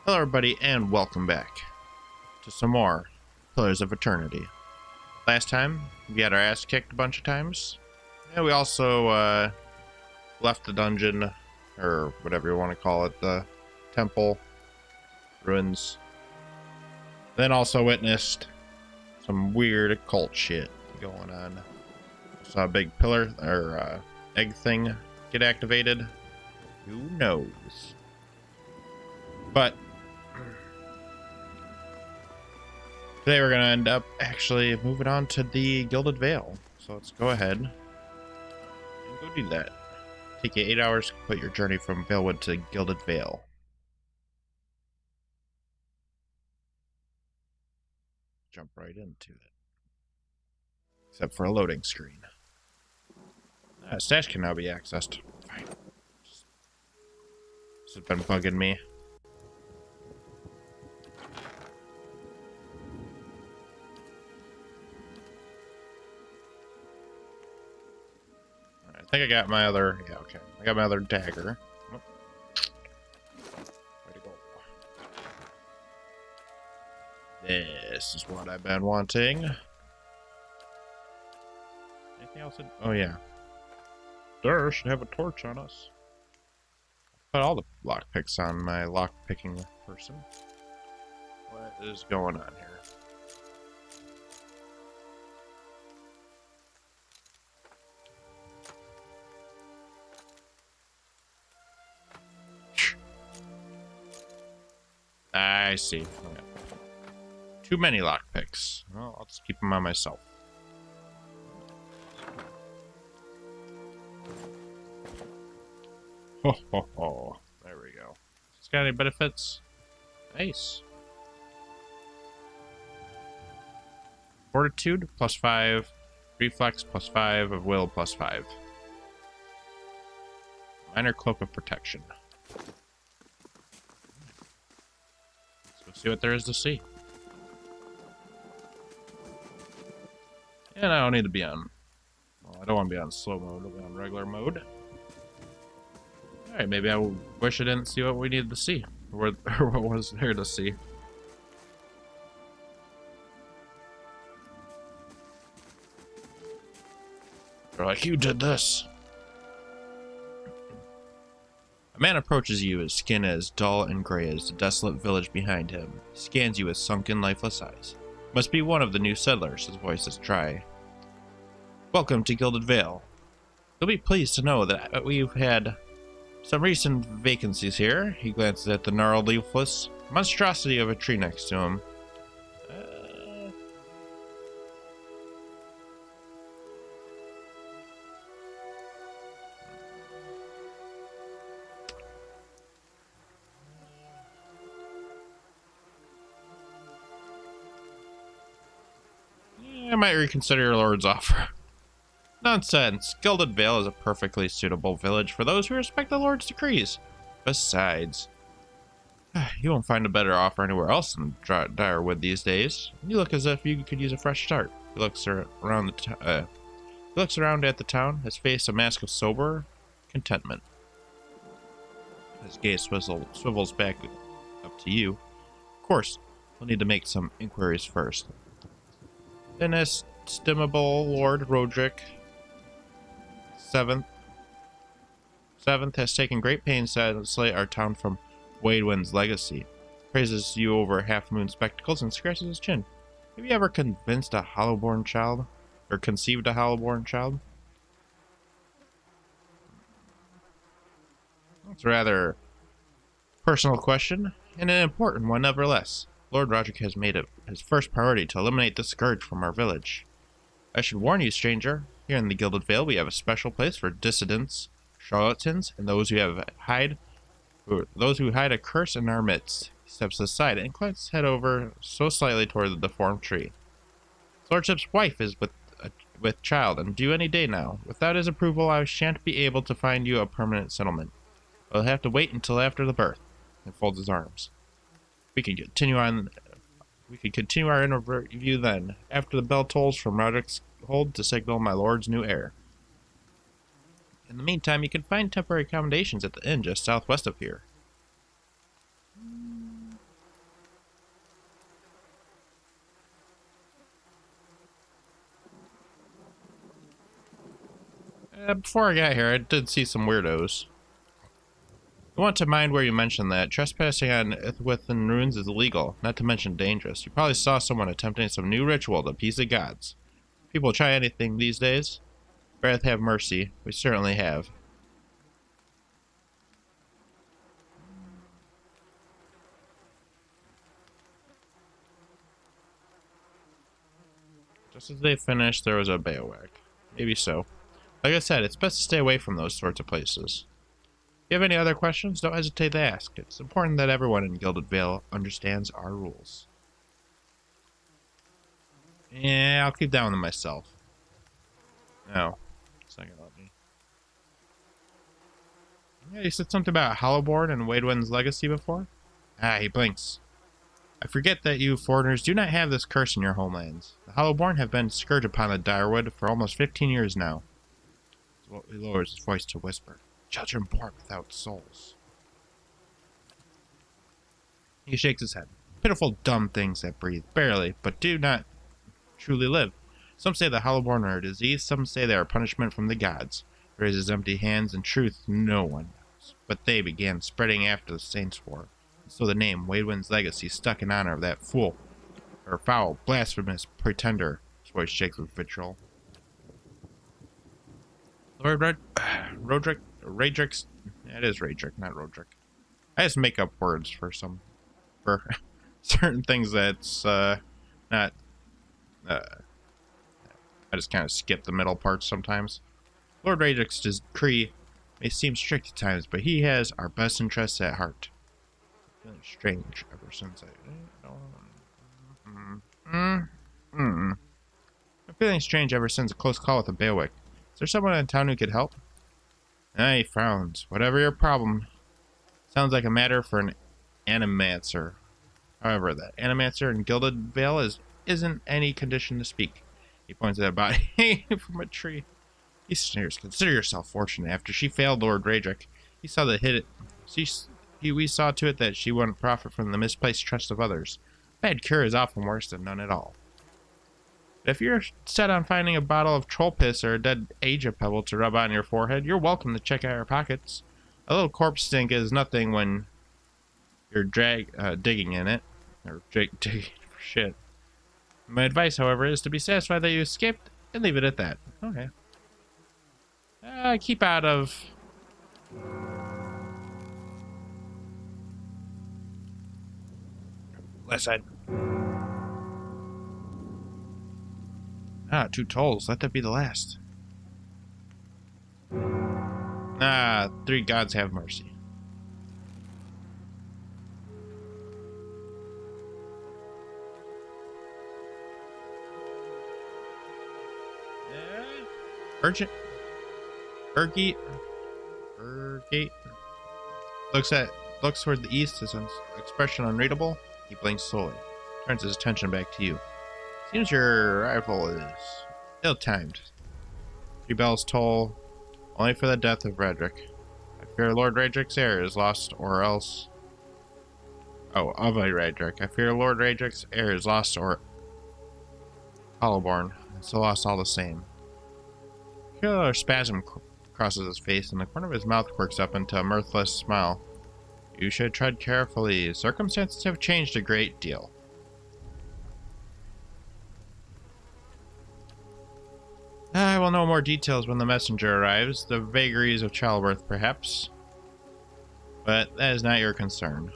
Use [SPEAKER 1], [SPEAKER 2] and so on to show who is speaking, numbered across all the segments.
[SPEAKER 1] Hello everybody and welcome back to some more Pillars of Eternity. Last time, we got our ass kicked a bunch of times. And we also left the dungeon, or whatever you want to call it, the temple, ruins. Then also witnessed some weird occult shit going on. Saw a big pillar, or egg thing get activated. Who knows? But today we're going to end up actually moving on to the Gilded Vale. So let's go ahead and go do that. Take you 8 hours to complete your journey from Valewood to Gilded Vale. Jump right into it. Except for a loading screen. Stash can now be accessed. Fine. This has been bugging me. I think I got my other, yeah, okay. I got my other dagger. Oh. Where'd it go? This is what I've been wanting. Anything else? Oh, yeah. Durr should have a torch on us. Put all the lockpicks on my lockpicking person. What is going on here? I see. Okay. Too many lockpicks. Well, I'll just keep them on myself. Ho ho ho. There we go. Has this got any benefits? Nice. Fortitude +5. Reflex +5. Of will +5. Minor cloak of protection. See what there is to see. And I don't need to be on... Well, I don't want to be on slow mode. I'll be on regular mode. Alright, maybe I wish I didn't see what we needed to see. Or what was there to see. They're like, you did this. A man approaches you, his skin as dull and gray as the desolate village behind him. He scans you with sunken, lifeless eyes. Must be one of the new settlers, his voice is dry. Welcome to Gilded Vale. You'll be pleased to know that we've had some recent vacancies here. He glances at the gnarled leafless monstrosity of a tree next to him. I might reconsider your lord's offer. Nonsense. Gilded Vale is a perfectly suitable village for those who respect the lord's decrees. Besides, you won't find a better offer anywhere else in Direwood these days. You look as if you could use a fresh start. He looks around at the town, his face a mask of sober contentment. His gaze swivels back up to you. Of course, we'll need to make some inquiries first. Inestimable Lord Roderick Seventh has taken great pains to isolate our town from Wadewin's legacy. Praises you over half-moon spectacles and scratches his chin. Have you ever convinced a hollow-born child? Or conceived a hollow-born child? That's a rather personal question, and an important one nevertheless. Lord Roderick has made it his first priority to eliminate the scourge from our village. I should warn you, stranger, here in the Gilded Vale we have a special place for dissidents, charlatans, and those who hide a curse in our midst. He steps aside and inclines his head over so slightly toward the deformed tree. His lordship's wife is with child and due any day now. Without his approval I shan't be able to find you a permanent settlement. I'll have to wait until after the birth. And folds his arms. We can continue our interview then, after the bell tolls from Roderick's hold to signal my lord's new heir. In the meantime, you can find temporary accommodations at the inn just southwest of here. Before I got here, I did see some weirdos. I want to mind where you mentioned that trespassing on within ruins is illegal, not to mention dangerous. You probably saw someone attempting some new ritual to appease the gods. People try anything these days. Breath have mercy. We certainly have. Just as they finished, there was a bailwhack. Maybe so. Like I said, it's best to stay away from those sorts of places. If you have any other questions, don't hesitate to ask. It's important that everyone in Gilded Vale understands our rules. Yeah, I'll keep that one to myself. No, it's not gonna let me. Yeah, you said something about Hollowborn and Waidwin's legacy before? Ah, he blinks. I forget that you foreigners do not have this curse in your homelands. The Hollowborn have been scourged upon the Direwood for almost 15 years now. He lowers his voice to whisper. Children born without souls. He shakes his head. Pitiful dumb things that breathe, barely, but do not truly live. Some say the Hollowborn are a disease, some say they are punishment from the gods. Raises empty hands, in truth, no one knows. But they began spreading after the Saints' War. And so the name, Waidwin's legacy, stuck in honor of that fool, or foul, blasphemous pretender. His voice shakes with vitriol. Lord Roderick, Radrick's, it is Radrick, not Roderick. I just make up words for certain things that's, not, I just kind of skip the middle parts sometimes. Lord Radrick's decree may seem strict at times, but he has our best interests at heart. Feeling strange ever since I'm feeling strange ever since a close call with a bailiwick. Is there someone in town who could help? Ah, he frowns. Whatever your problem. Sounds like a matter for an animancer. However, that animancer in Gilded Vale isn't any condition to speak. He points at a body hanging from a tree. He sneers. Consider yourself fortunate. After she failed Lord Radrick, he saw that we saw to it that she wouldn't profit from the misplaced trust of others. Bad cure is often worse than none at all. But if you're set on finding a bottle of troll piss or a dead Aja pebble to rub on your forehead, you're welcome to check out our pockets. A little corpse stink is nothing when you're digging in it. Or digging for shit. My advice, however, is to be satisfied that you escaped and leave it at that. Okay. Keep out of... left side. Ah, 2 tolls. Let that be the last. Ah, 3 gods have mercy. Urgent. Urgate. Looks toward the east, his expression unreadable. He blinks slowly. Turns his attention back to you. Seems your arrival is ill-timed. 3 bells toll, only for the death of Radrick. I fear Lord Radrick's heir is lost, or else... Oh, of a Radrick. I fear Lord Radrick's heir is lost, or... Hollowborn. It's a loss all the same. A killer spasm crosses his face, and the corner of his mouth quirks up into a mirthless smile. You should tread carefully. Circumstances have changed a great deal. I will know more details when the messenger arrives. The vagaries of childbirth, perhaps. But that is not your concern.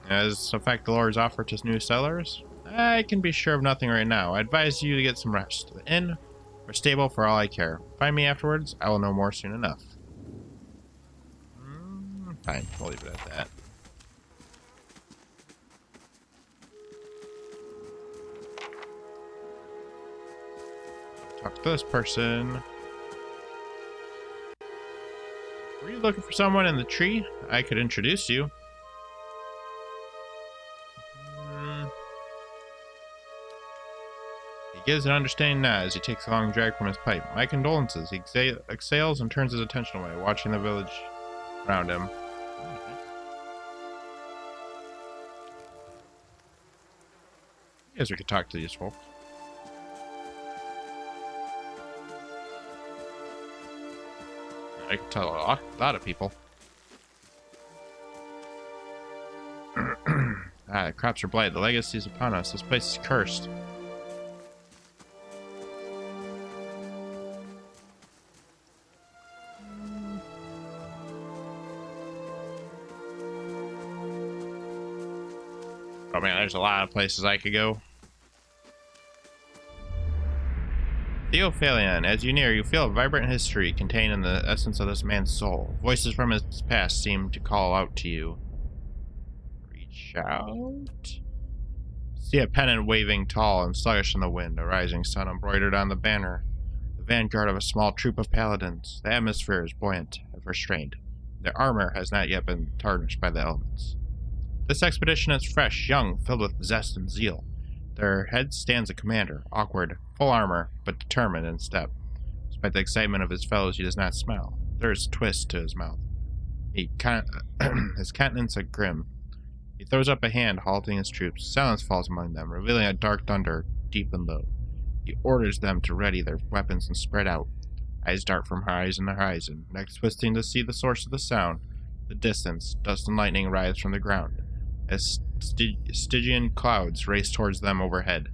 [SPEAKER 1] As affect the Lord's offer to new settlers? I can be sure of nothing right now. I advise you to get some rest. The inn or stable for all I care. Find me afterwards. I will know more soon enough. Fine, we'll leave it at that. Talk to this person. Were you looking for someone in the tree? I could introduce you. He gives an understanding nod as he takes a long drag from his pipe. My condolences. He exhales and turns his attention away, watching the village around him. I guess we could talk to these folks. I can tell a lot of people. The crops are blighted. The legacy is upon us. This place is cursed. Oh man, there's a lot of places I could go. Theophalion, as you near, you feel a vibrant history contained in the essence of this man's soul. Voices from his past seem to call out to you. Reach out. See a pennant waving tall and sluggish in the wind, a rising sun embroidered on the banner. The vanguard of a small troop of paladins. The atmosphere is buoyant and restrained. Their armor has not yet been tarnished by the elements. This expedition is fresh, young, filled with zest and zeal. Their head stands a commander, awkward, full armor, but determined in step. Despite the excitement of his fellows, he does not smile. There is a twist to his mouth. His countenance is grim. He throws up a hand, halting his troops. Silence falls among them, revealing a dark thunder, deep and low. He orders them to ready their weapons and spread out. Eyes dart from horizon to horizon, necks twisting to see the source of the sound. The distance, dust and lightning rise from the ground, as Stygian clouds race towards them overhead.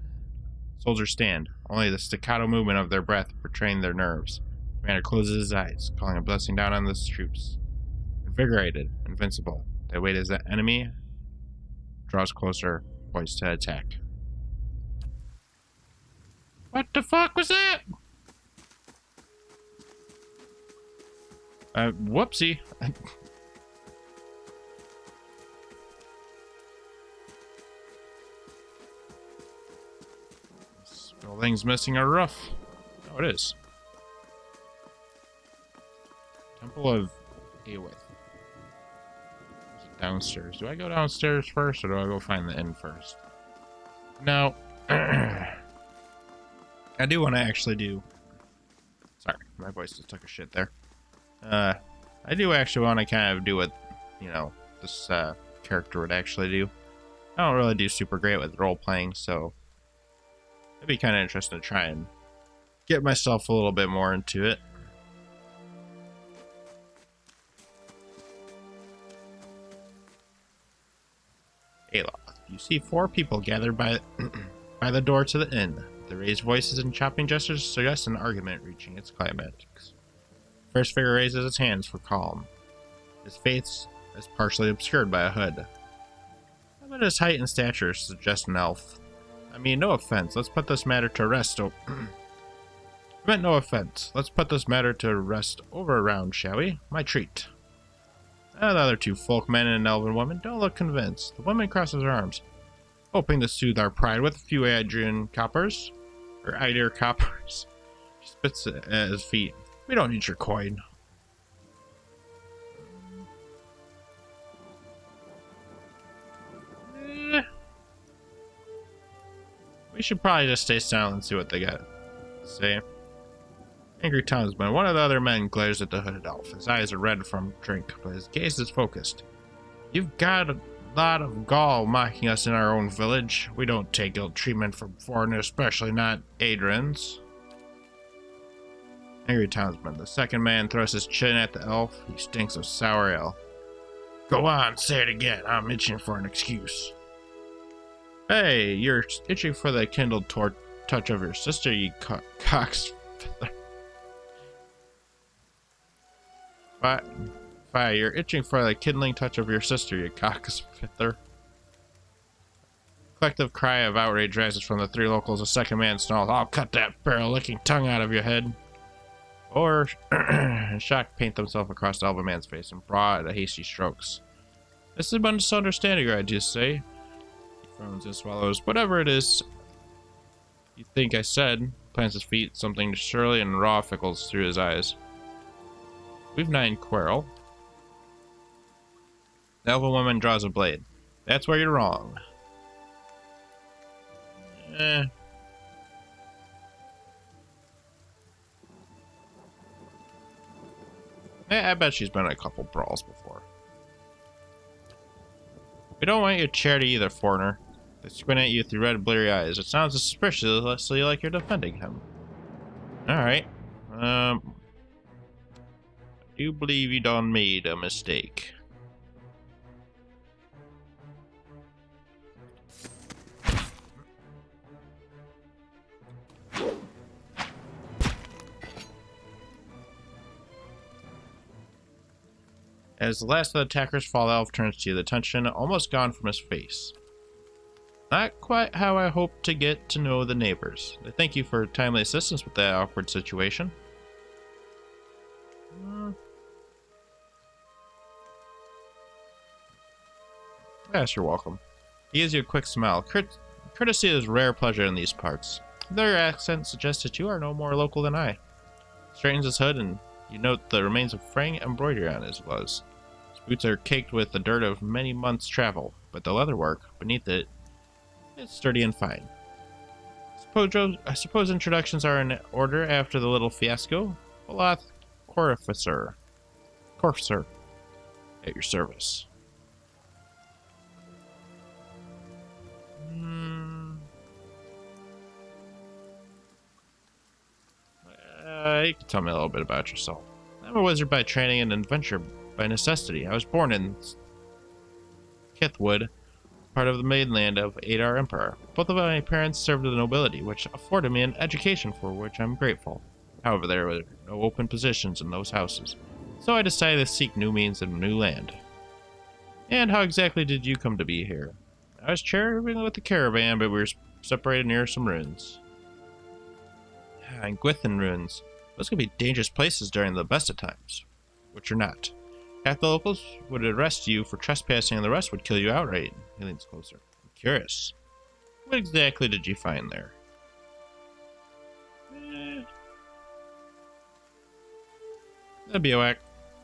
[SPEAKER 1] Soldiers stand, only the staccato movement of their breath betraying their nerves. The commander closes his eyes, calling a blessing down on his troops. Invigorated, invincible, they wait as the enemy draws closer, poised to attack. What the fuck was that? Whoopsie. This building's missing a roof. Oh, it is. Temple of Awith. Downstairs. Do I go downstairs first, or do I go find the inn first? No. I do want to actually do... Sorry, my voice just took a shit there. I do actually want to kind of do what, you know, this character would actually do. I don't really do super great with role-playing, so it'd be kind of interesting to try and get myself a little bit more into it. Aloth. You see 4 people gathered by the door to the inn. The raised voices and chopping gestures suggest an argument reaching its climax. First figure raises his hands for calm. His face is partially obscured by a hood. How about his height and stature suggest an elf? I mean, no offense. Let's put this matter to rest. I meant no offense. Let's put this matter to rest over a round, shall we? My treat. The other 2 folk men and an elven woman don't look convinced. The woman crosses her arms, hoping to soothe our pride with a few Adrian coppers. Or Idir coppers. She spits at his feet. We don't need your coin. We should probably just stay silent and see what they got to say. Angry townsman. One of the other men glares at the hooded elf. His eyes are red from drink, but his gaze is focused. You've got a lot of gall mocking us in our own village. We don't take ill treatment from foreigners, especially not Adrians. Angry townsman. The second man thrusts his chin at the elf. He stinks of sour ale. Go on, say it again. I'm itching for an excuse. Hey, you're itching for the kindled touch of your sister, you cock's feather. Fire, you're itching for the kindling touch of your sister, you cock's feather. Collective cry of outrage rises from the 3 locals. A second man snarls, I'll cut that barrel-licking tongue out of your head. Or, shock paint themselves across the elven man's face and broad, hasty strokes. This is a misunderstanding, I'd just say. He frowns and swallows. Whatever it is you think I said, plants his feet, something surly and raw fickles through his eyes. We've 9 quarrel. The elven woman draws a blade. That's where you're wrong. I bet she's been in a couple brawls before. We don't want your charity either, foreigner. They squint at you through red, bleary eyes. It sounds suspiciously like you're defending him. Alright. Do you believe you done made a mistake? As the last of the attackers fall, Elf turns to you, the tension almost gone from his face. Not quite how I hoped to get to know the neighbors. I thank you for timely assistance with that awkward situation. Yes, you're welcome. He gives you a quick smile. Courtesy is rare pleasure in these parts. Their accent suggests that you are no more local than I. Straightens his hood, and you note the remains of fraying embroidery on his gloves. His boots are caked with the dirt of many months' travel, but the leatherwork beneath it is sturdy and fine. I suppose introductions are in order after the little fiasco. Oloth Corficer at your service. You can tell me a little bit about yourself. I'm a wizard by training and an adventurer by necessity. I was born in Kithwood, part of the mainland of Adar Empire. Both of my parents served the nobility, which afforded me an education for which I'm grateful. However, there were no open positions in those houses, so I decided to seek new means in a new land. And how exactly did you come to be here? I was traveling with the caravan, but we were separated near some ruins. And Gwithin ruins. Those could be dangerous places during the best of times, which are not. Half the locals would arrest you for trespassing and the rest would kill you outright. He leans closer. I'm curious. What exactly did you find there? That'd be a whack.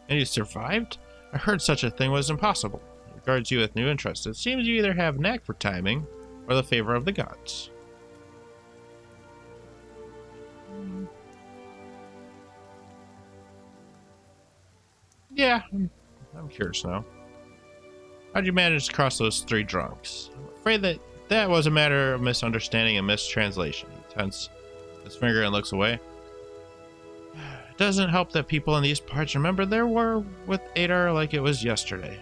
[SPEAKER 1] And you survived? I heard such a thing was impossible. It regards you with new interest. It seems you either have a knack for timing or the favor of the gods. Yeah, I'm curious now. How'd you manage to cross those three drunks? I'm afraid that was a matter of misunderstanding and mistranslation. He tenses his finger and looks away. It doesn't help that people in these parts remember their war with Adar like it was yesterday.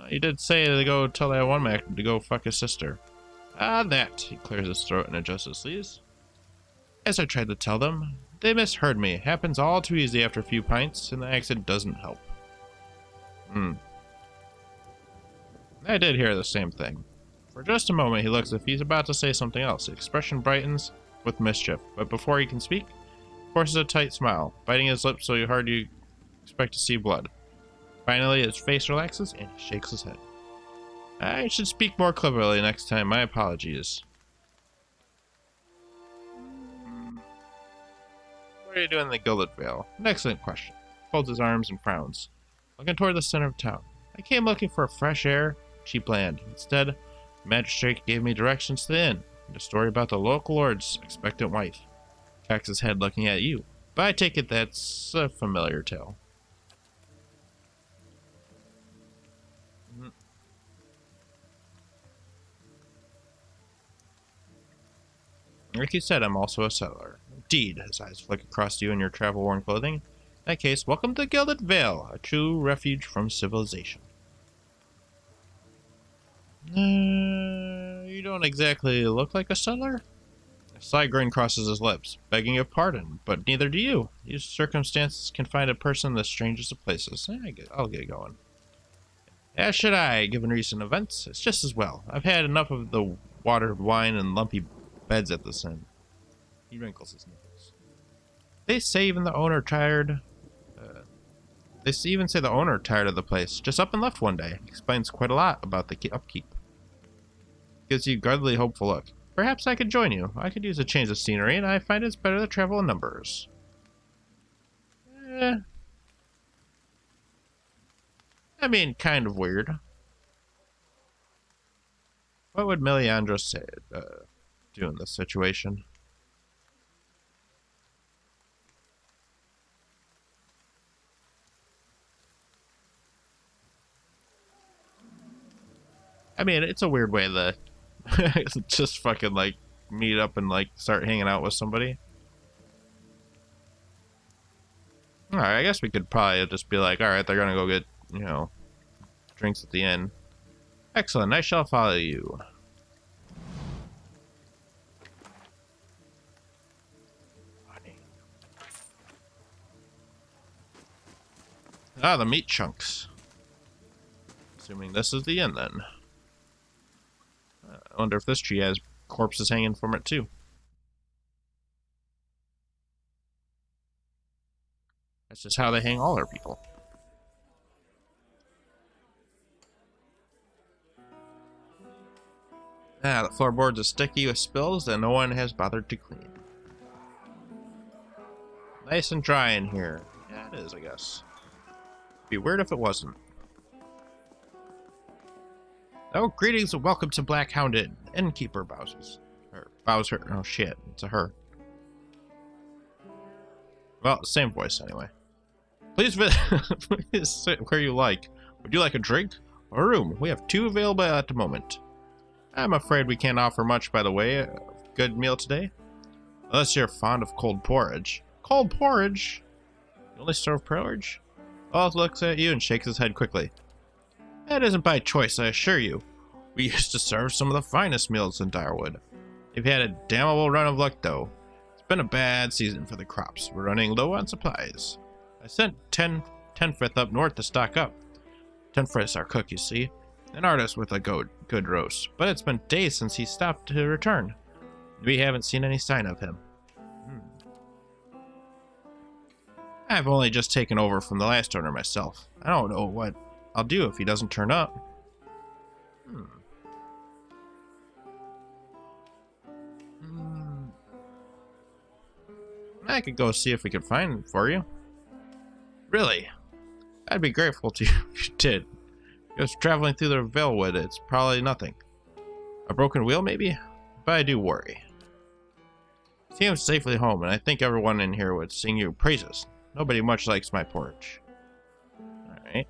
[SPEAKER 1] You did say to go tell that one man to go fuck his sister. Ah, that. He clears his throat and adjusts his sleeves. As I tried to tell them, they misheard me. It happens all too easy after a few pints, and the accent doesn't help. I did hear the same thing. For just a moment, he looks as if he's about to say something else. His expression brightens with mischief, but before he can speak, forces a tight smile, biting his lips so hard you expect to see blood. Finally, his face relaxes, and he shakes his head. I should speak more cleverly next time. My apologies. What are you doing in the Gilded Vale? An excellent question. Folds his arms and frowns, looking toward the center of town. I came looking for fresh air, cheap land. Instead, the magistrate gave me directions to the inn, and a story about the local lord's expectant wife. Cocks his head looking at you, but I take it that's a familiar tale. Like you said, I'm also a settler. Indeed, his eyes flick across you in your travel-worn clothing. In that case, welcome to Gilded Vale, a true refuge from civilization. You don't exactly look like a settler? A sly grin crosses his lips, begging your pardon, but neither do you. These circumstances can find a person in the strangest of places. I'll get going. As should I, given recent events. It's just as well. I've had enough of the watered wine and lumpy beds at the inn. He wrinkles his nipples. They say even the owner tired. They even say the owner tired of the place. Just up and left one day. Explains quite a lot about the upkeep. Gives you a guardedly hopeful look. Perhaps I could join you. I could use a change of scenery, and I find it's better to travel in numbers. I mean, kind of weird. What would Meliandros say? Do in this situation? I mean, it's a weird way to just fucking like meet up and like start hanging out with somebody. Alright, I guess we could probably just be like, alright, they're gonna go get, drinks at the inn. Excellent, I shall follow you. Ah, the meat chunks. Assuming this is the inn, then. I wonder if this tree has corpses hanging from it, too. That's just how they hang all their people. Ah, the floorboards are sticky with spills that no one has bothered to clean. Nice and dry in here. Yeah, it is, I guess. Be weird if it wasn't. Oh, greetings and welcome to Blackhound Inn. Innkeeper Bowser's. Or Bowser. Oh shit, it's a her. Well, same voice anyway. Please sit where you like. Would you like a drink or a room? We have 2 available at the moment. I'm afraid we can't offer much by the way of good meal today. Unless you're fond of cold porridge. Cold porridge? You only serve porridge? Oz looks at you and shakes his head quickly. That isn't by choice, I assure you. We used to serve some of the finest meals in Direwood. We've had a damnable run of luck, though. It's been a bad season for the crops. We're running low on supplies. I sent Tenfrith up north to stock up. Tenfrith's our cook, you see. An artist with a good roast. But it's been days since he stopped to return. We haven't seen any sign of him. I've only just taken over from the last owner myself. I don't know what I'll do if he doesn't turn up. I could go see if we could find him for you. Really? I'd be grateful to you if you did. Just traveling through the Valewood, it's probably nothing. A broken wheel, maybe? But I do worry. See him safely home, and I think everyone in here would sing you praises. Nobody much likes my porridge. Alright.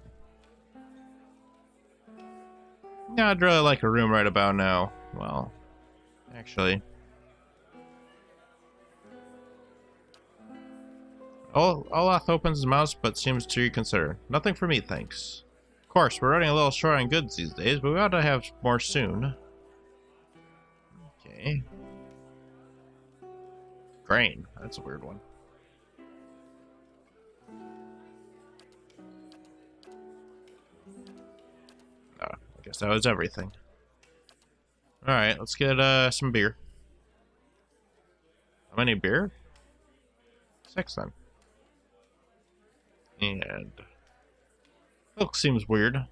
[SPEAKER 1] Yeah, I'd really like a room right about now. Well, actually. Olaf opens his mouth but seems to reconsider. Nothing for me, thanks. Of course, we're running a little short on goods these days, but we ought to have more soon. Okay. Grain. That's a weird one. I guess that was everything. Alright, let's get some beer. How many beer? 6 then. And milk seems weird.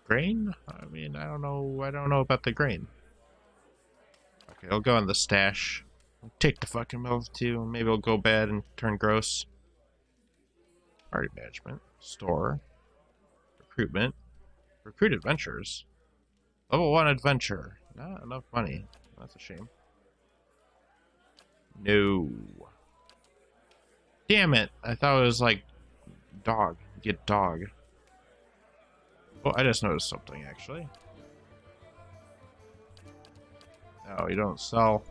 [SPEAKER 1] Grain? I mean, I don't know about the grain. Okay, I'll go in the stash. I'll take the fucking milk too. Maybe it'll go bad and turn gross. Party management. Store. Recruitment. Recruit adventures. Level 1 adventure. Not enough money. That's a shame. No. Damn it. I thought it was like dog. Get dog. Oh, I just noticed something actually. Oh, you don't sell.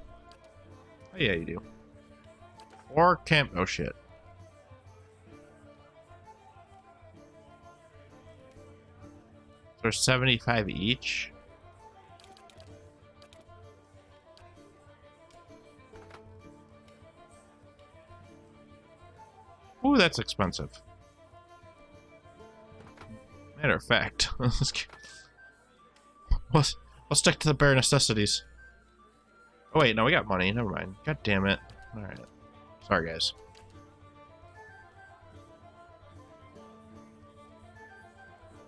[SPEAKER 1] Oh, yeah, you do. Or camp. Oh, shit. So there's 75 each. Ooh, that's expensive. Matter of fact, we'll stick to the bare necessities. Oh wait, no, we got money. Never mind. God damn it. Alright. Sorry, guys.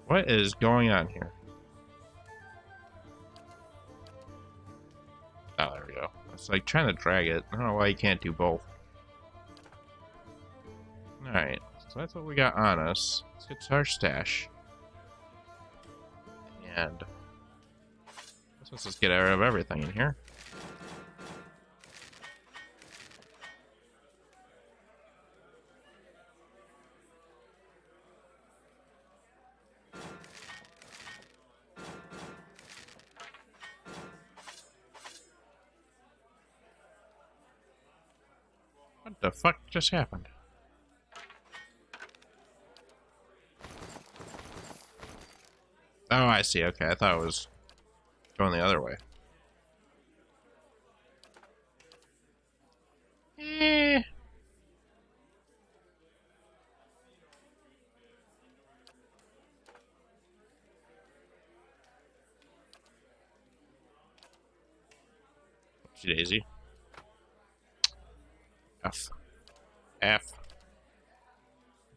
[SPEAKER 1] What is going on here? Oh, there we go. It's like trying to drag it. I don't know why you can't do both. Alright, so that's what we got on us. Let's get to our stash. And let's just get rid of everything in here. What the fuck just happened? Oh, I see. Okay, I thought it was going the other way. Eh. Oopsie daisy. F. F.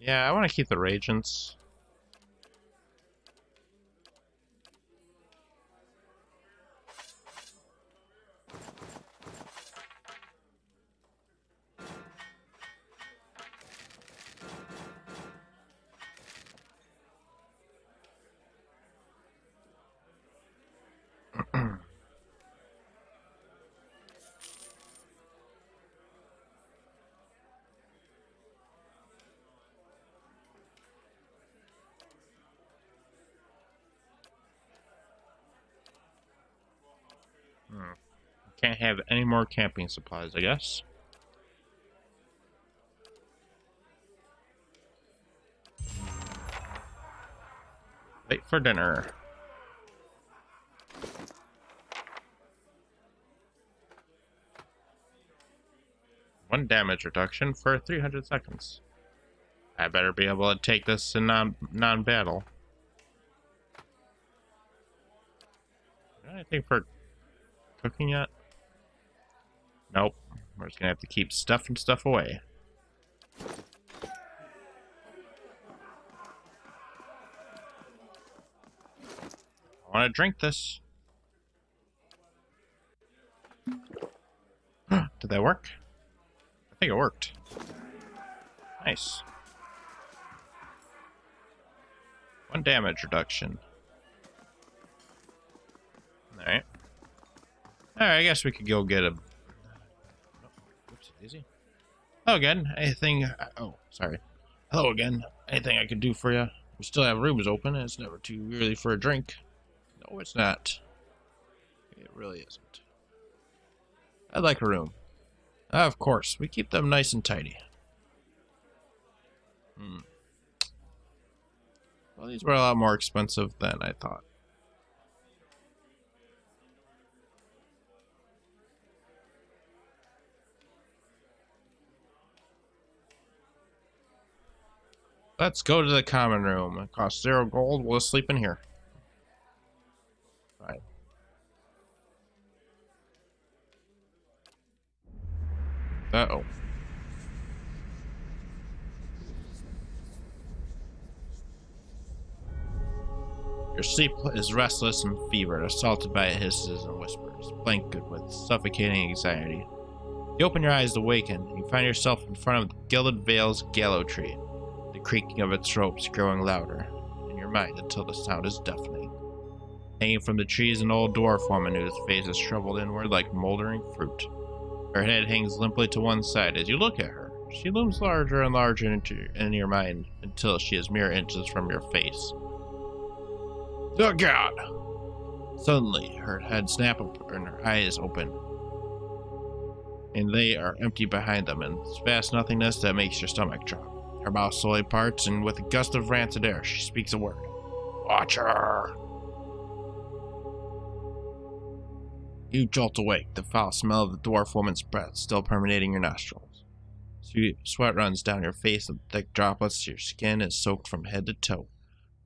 [SPEAKER 1] Yeah, I want to keep the reagents. Can't have any more camping supplies, I guess. Wait for dinner. One damage reduction for 300 seconds. I better be able to take this in non-battle. Anything for cooking yet? Nope. We're just gonna have to keep stuffing stuff away. I want to drink this. Did that work? I think it worked. Nice. One damage reduction. Alright. Alright, I guess we could go get a... Oops, easy. Hello again. Anything... Oh, sorry. Hello again. Anything I could do for you? We still have rooms open, and it's never too early for a drink. No, it's not. It really isn't. I'd like a room. Of course, we keep them nice and tidy. Well, these were a lot more expensive than I thought. Let's go to the common room. It costs 0 gold. We'll sleep in here. Right. Uh-oh. Your sleep is restless and fevered, assaulted by hisses and whispers, blanketed with suffocating anxiety. You open your eyes to awaken, and you find yourself in front of the Gilded Vale's gallows tree, the creaking of its ropes growing louder in your mind until the sound is deafening. Hanging from the tree is an old dwarf woman whose face is shriveled inward like moldering fruit. Her head hangs limply to one side as you look at her. She looms larger and larger in your mind until she is mere inches from your face. Oh God! Suddenly, her head snaps open and her eyes open. And they are empty behind them in vast nothingness that makes your stomach drop. Her mouth slowly parts, and with a gust of rancid air, she speaks a word. Watcher! You jolt awake, the foul smell of the dwarf woman's breath still permeating your nostrils. Sweat runs down your face in thick droplets, your skin is soaked from head to toe.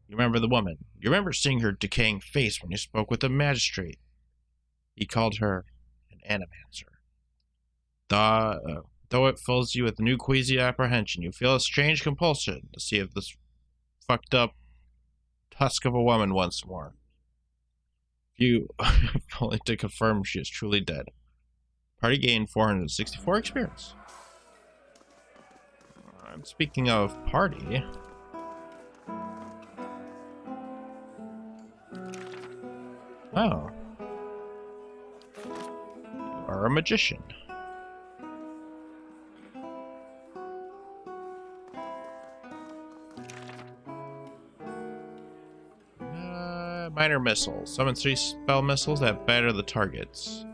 [SPEAKER 1] You remember the woman. You remember seeing her decaying face when you spoke with the magistrate. He called her an animancer. Though it fills you with new queasy apprehension, you feel a strange compulsion to see if this fucked up tusk of a woman once more. You only to confirm she is truly dead. Party gained 464 experience. Speaking of party... Oh. You are a magician. Minor missiles. Summon 3 spell missiles that batter the targets.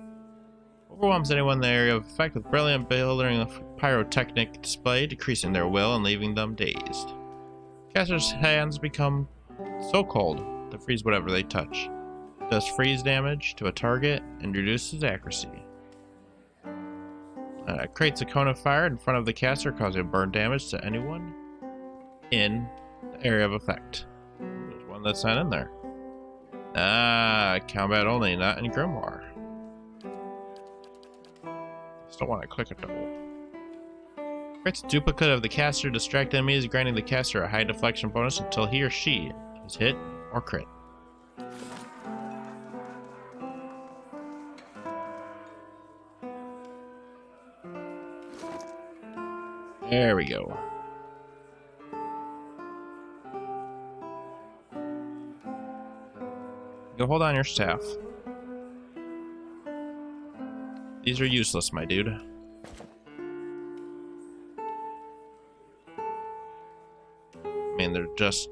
[SPEAKER 1] Overwhelms anyone in the area of effect with brilliant building pyrotechnic display, decreasing their will and leaving them dazed. Caster's hands become so cold they freeze whatever they touch. Does freeze damage to a target and reduces accuracy. Creates a cone of fire in front of the caster, causing burn damage to anyone in the area of effect. There's one that's not in there. Combat only, not in Grimoire. Just don't want to click it though. Creates a duplicate of the caster, distract enemies, granting the caster a high deflection bonus until he or she is hit or crit. There we go. Go hold on your staff. These are useless, my dude. I mean, they're just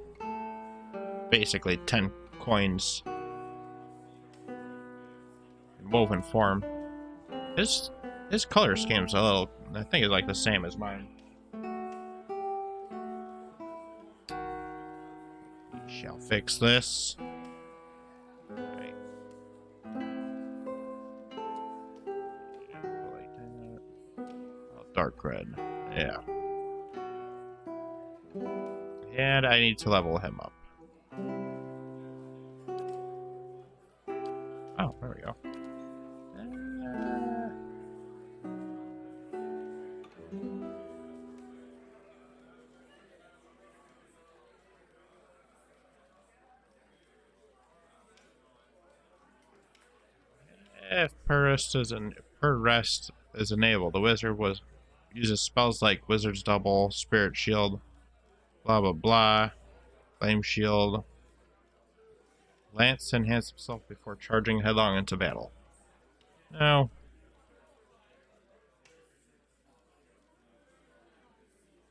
[SPEAKER 1] basically 10 coins in woven form. His color scheme's a little, I think it's like the same as mine. We shall fix this. Okay. Like that. Oh, dark red. Yeah. And I need to level him up. Oh, there we go. If per rest is enabled, the wizard uses spells like Wizard's Double, Spirit Shield, blah blah blah, Flame Shield, Lance to enhance himself before charging headlong into battle. No.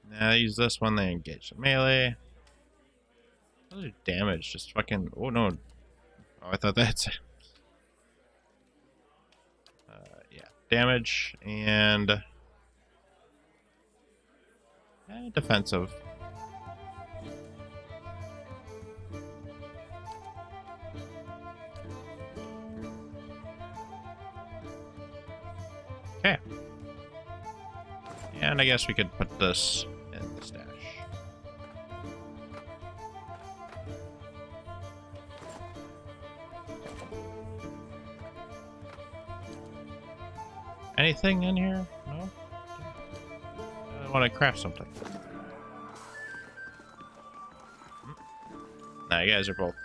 [SPEAKER 1] Now use this one, they engage the melee. Those are damage, just fucking. Oh no. Oh, I thought that's it. Yeah, damage and defensive. Okay. And I guess we could put this in the stash. Anything in here? No? I want to craft something. Nah, you guys are both.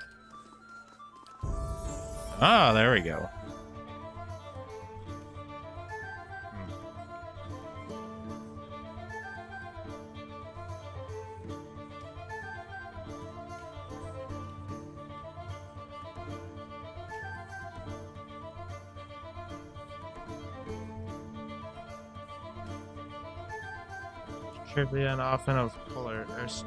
[SPEAKER 1] Ah, there we go. Trivia and often of polar types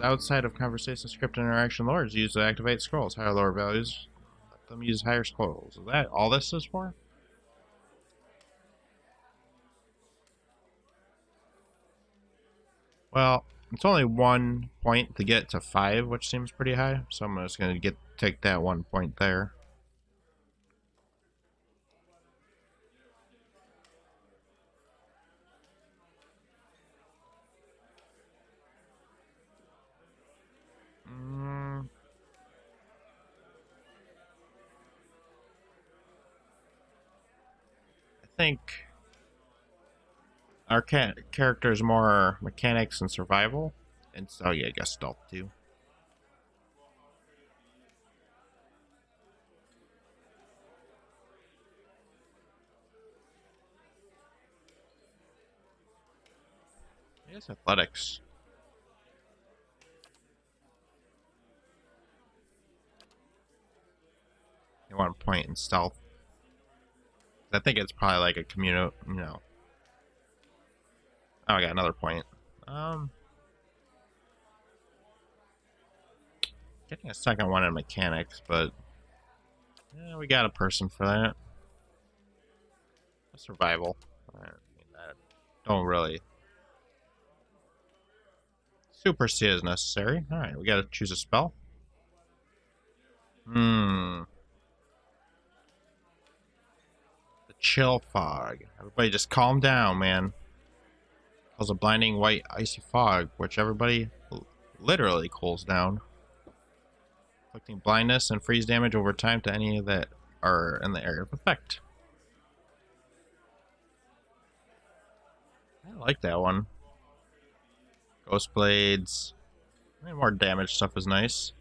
[SPEAKER 1] outside of conversation, script, and interaction lore is used to activate scrolls. Higher lower values let them use higher scrolls. Is that all this is for? Well, it's only 1 point to get to 5, which seems pretty high. So I'm just gonna take that 1 point there. I think our character is more mechanics and survival, and so yeah, I guess stealth too. I guess athletics. You want a point in stealth. I think it's probably like a communal, Oh, I got another point. Getting a second one in mechanics, but yeah, we got a person for that. Survival. I don't really super see it as necessary. Alright, we gotta choose a spell. The chill fog. Everybody just calm down, man. Cause a blinding white icy fog, which everybody literally cools down. Inflicting blindness and freeze damage over time to any that are in the area of effect. I like that one. Ghost blades. Any more damage stuff is nice.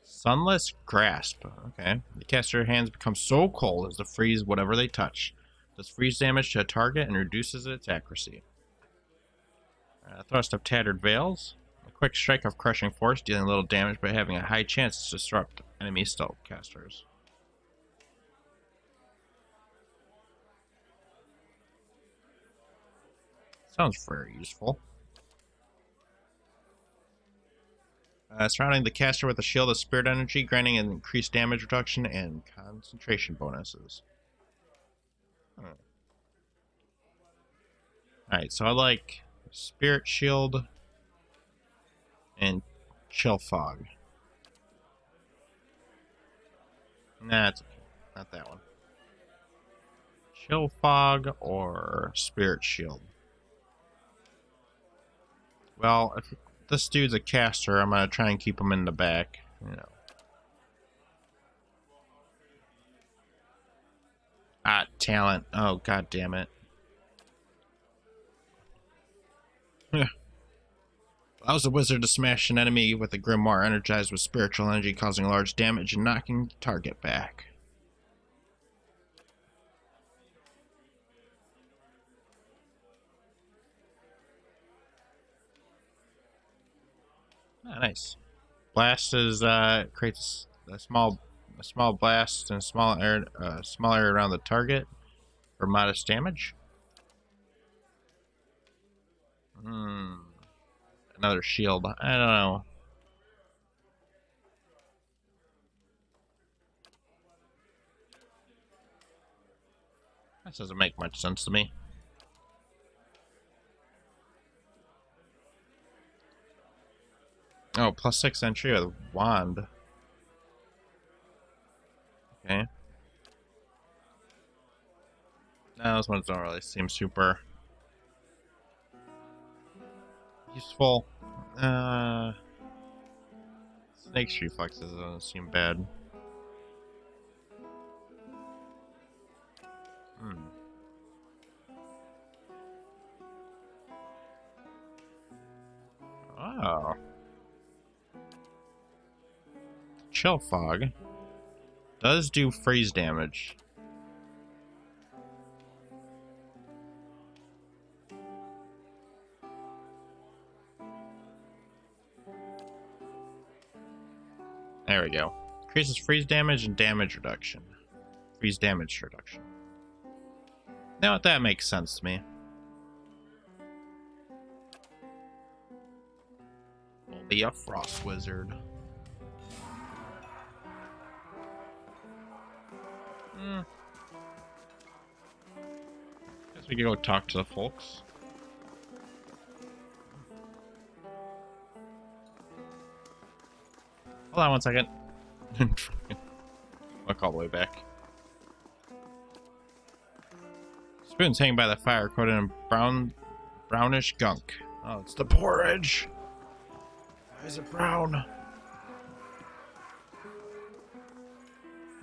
[SPEAKER 1] Sunless grasp. Okay. The caster's hands become so cold as to freeze whatever they touch. Does freeze damage to a target and reduces its accuracy. Thrust of tattered veils. A quick strike of crushing force, dealing little damage but having a high chance to disrupt enemy stealth casters. Sounds very useful. Surrounding the caster with a shield of spirit energy, granting an increased damage reduction and concentration bonuses. Alright, so I like spirit shield and chill fog. Nah, it's okay. Not that one. Chill fog or spirit shield. Well, if this dude's a caster, I'm gonna try and keep him in the back, you know. Ah, talent. Oh, god damn it. Allows the wizard to smash an enemy with a grimoire energized with spiritual energy, causing large damage and knocking the target back. Ah, nice. Blast is creates a small blast and small area around the target for modest damage. Another shield. I don't know. This doesn't make much sense to me. Oh, +6 entry with wand. Okay. No, those ones don't really seem super useful. Snake's reflexes doesn't seem bad. Oh. Chill fog does do freeze damage. There we go. Increases freeze damage and damage reduction. Freeze damage reduction. Now that makes sense to me. We'll be a frost wizard. Guess we can go talk to the folks. Hold on one second. Look all the way back. Spoon's hanging by the fire, coated in brownish gunk. Oh, it's the porridge. Why is it brown?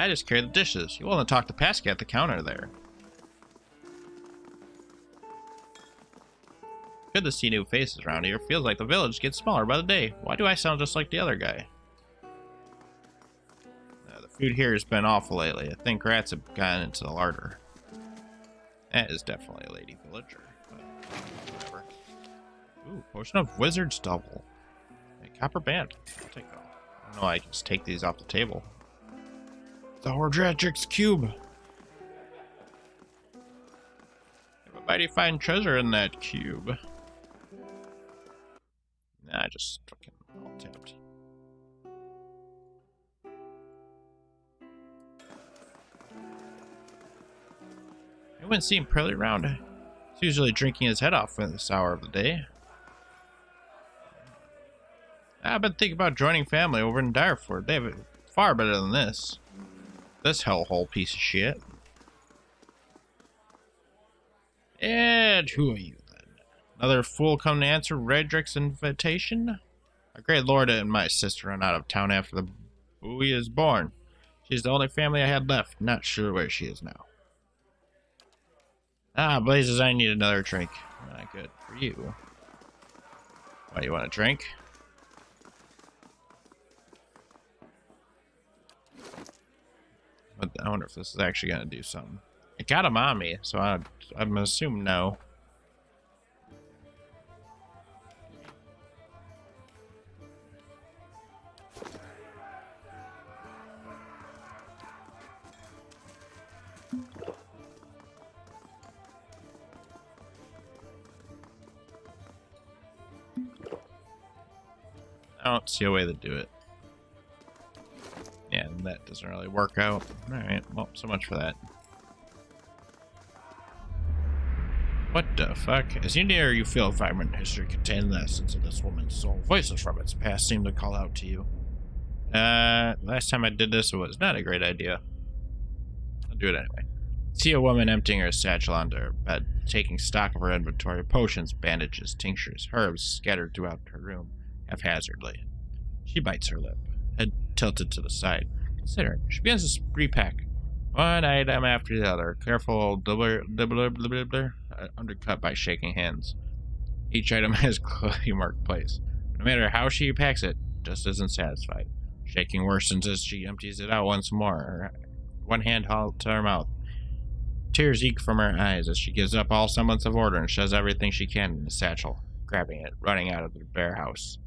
[SPEAKER 1] I just carry the dishes. You want to talk to Pascal at the counter there. Good to see new faces around here. Feels like the village gets smaller by the day. Why do I sound just like the other guy? The food here has been awful lately. I think rats have gotten into the larder. That is definitely a lady villager. But whatever. Ooh, potion of wizard's double. A copper band. I'll take that. I don't know, I can just take these off the table. The Hordratrix cube. Everybody find treasure in that cube. Nah, just fucking all tapped. No one seemed pretty around. He's usually drinking his head off at this hour of the day. I've been thinking about joining family over in Darfur. They have it far better than this. This hellhole piece of shit. And who are you then? Another fool come to answer Redrick's invitation? My great lord and my sister run out of town after the boy is born. She's the only family I had left. Not sure where she is now. Ah, blazes, I need another drink. Not good for you. Why, you want a drink? But I wonder if this is actually going to do something. It got him on me, so I'm going to assume no. I don't see a way to do it. Yeah, that doesn't really work out. Alright, well, so much for that. What the fuck? As you near, you feel vibrant history containing the essence of this woman's soul. Voices from its past seem to call out to you. Last time I did this, it was not a great idea. I'll do it anyway. See a woman emptying her satchel onto her bed, taking stock of her inventory of potions, bandages, tinctures, herbs scattered throughout her room, haphazardly. She bites her lip, head tilted to the side. Considering, she begins to repack one item after the other, careful undercut by shaking hands. Each item has clearly marked place. No matter how she packs it, just isn't satisfied. Shaking worsens as she empties it out once more, her one hand held to her mouth. Tears eke from her eyes as she gives up all semblance of order and shoves everything she can in the satchel, grabbing it, running out of the bare house.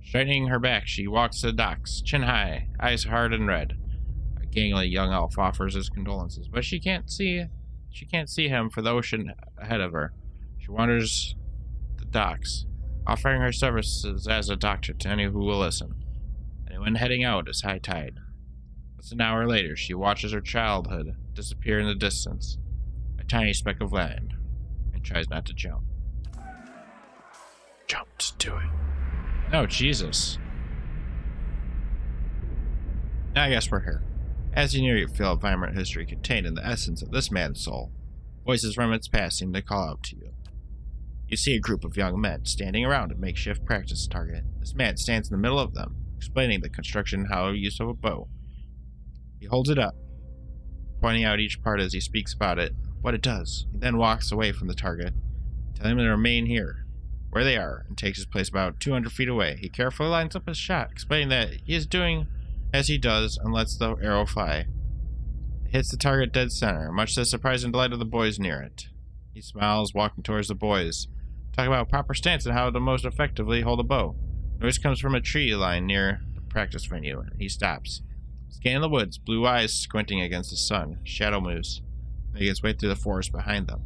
[SPEAKER 1] Straightening her back, she walks to the docks, chin high, eyes hard and red. A gangly young elf offers his condolences, but she can't see him for the ocean ahead of her. She wanders the docks, offering her services as a doctor to any who will listen. And when heading out is high tide. It's an hour later, she watches her childhood disappear in the distance, a tiny speck of land, and tries not to jump. Jump to do it. Oh, Jesus. I guess we're here. As you near, you feel a vibrant history contained in the essence of this man's soul. Voices from its past seem to call out to you. You see a group of young men standing around a makeshift practice target. This man stands in the middle of them, explaining the construction and how use of a bow. He holds it up, pointing out each part as he speaks about it, what it does. He then walks away from the target, telling them to remain here, where they are, and takes his place about 200 feet away. He carefully lines up his shot, explaining that he is doing as he does and lets the arrow fly. It hits the target dead center, much to the surprise and delight of the boys near it. He smiles, walking towards the boys, talking about proper stance and how to most effectively hold a bow. Noise comes from a tree line near the practice venue, and he stops. Scanning the woods, blue eyes squinting against the sun, shadow moves, making its way through the forest behind them.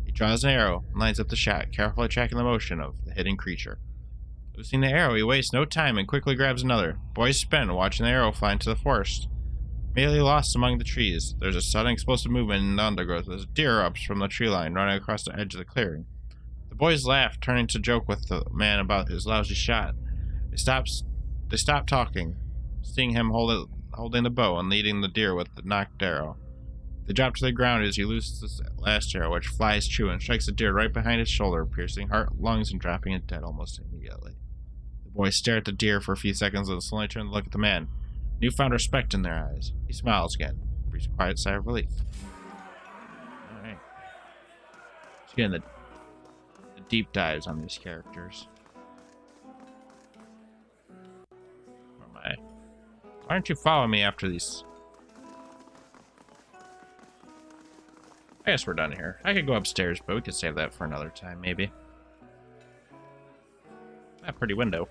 [SPEAKER 1] He draws an arrow and lines up the shot, carefully tracking the motion of the hidden creature. Loosing the arrow, he wastes no time and quickly grabs another. Boys spin, watching the arrow fly into the forest. Immediately lost among the trees, there's a sudden explosive movement in the undergrowth as a deer erupts from the tree line, running across the edge of the clearing. The boys laugh, turning to joke with the man about his lousy shot. They stop talking, seeing him holding the bow and leading the deer with the knocked arrow. They drop to the ground as he looses his last arrow, which flies true and strikes the deer right behind his shoulder, piercing heart, lungs, and dropping it dead almost immediately. The boys stare at the deer for a few seconds and slowly turn to look at the man. Newfound respect in their eyes. He smiles again, breathes a quiet sigh of relief. Alright. Let's get in the deep dives on these characters. Where am I? Why don't you follow me after these? I guess we're done here. I could go upstairs, but we could save that for another time, maybe. That pretty window.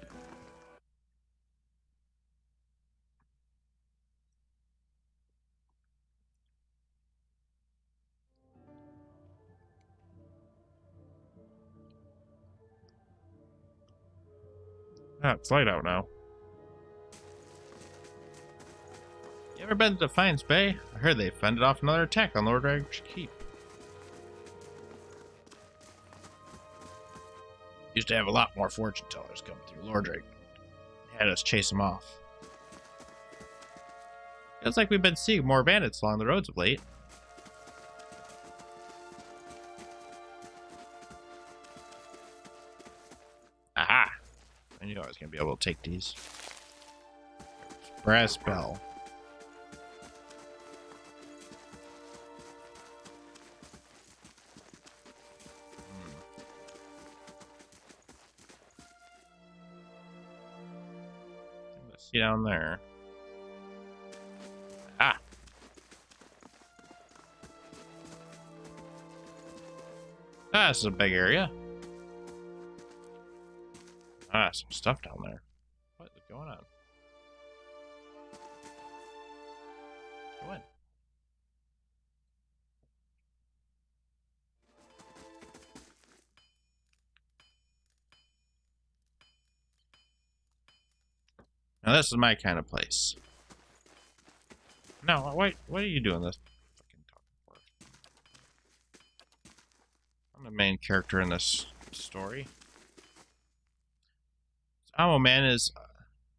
[SPEAKER 1] Ah, it's light out now. You ever been to Defiance Bay? I heard they fended off another attack on Lord Rag's Keep. Used to have a lot more fortune tellers come through Lordric. Had us chase them off. Feels like we've been seeing more bandits along the roads of late. Aha! I knew I was going to be able to take these. Brass bell. See down there. Ah! Ah, this is a big area. Ah, some stuff down there. What is going on? Go in. Now this is my kind of place. No, wait, what are you doing this? Fucking talking for? I'm the main character in this story. This Amo man is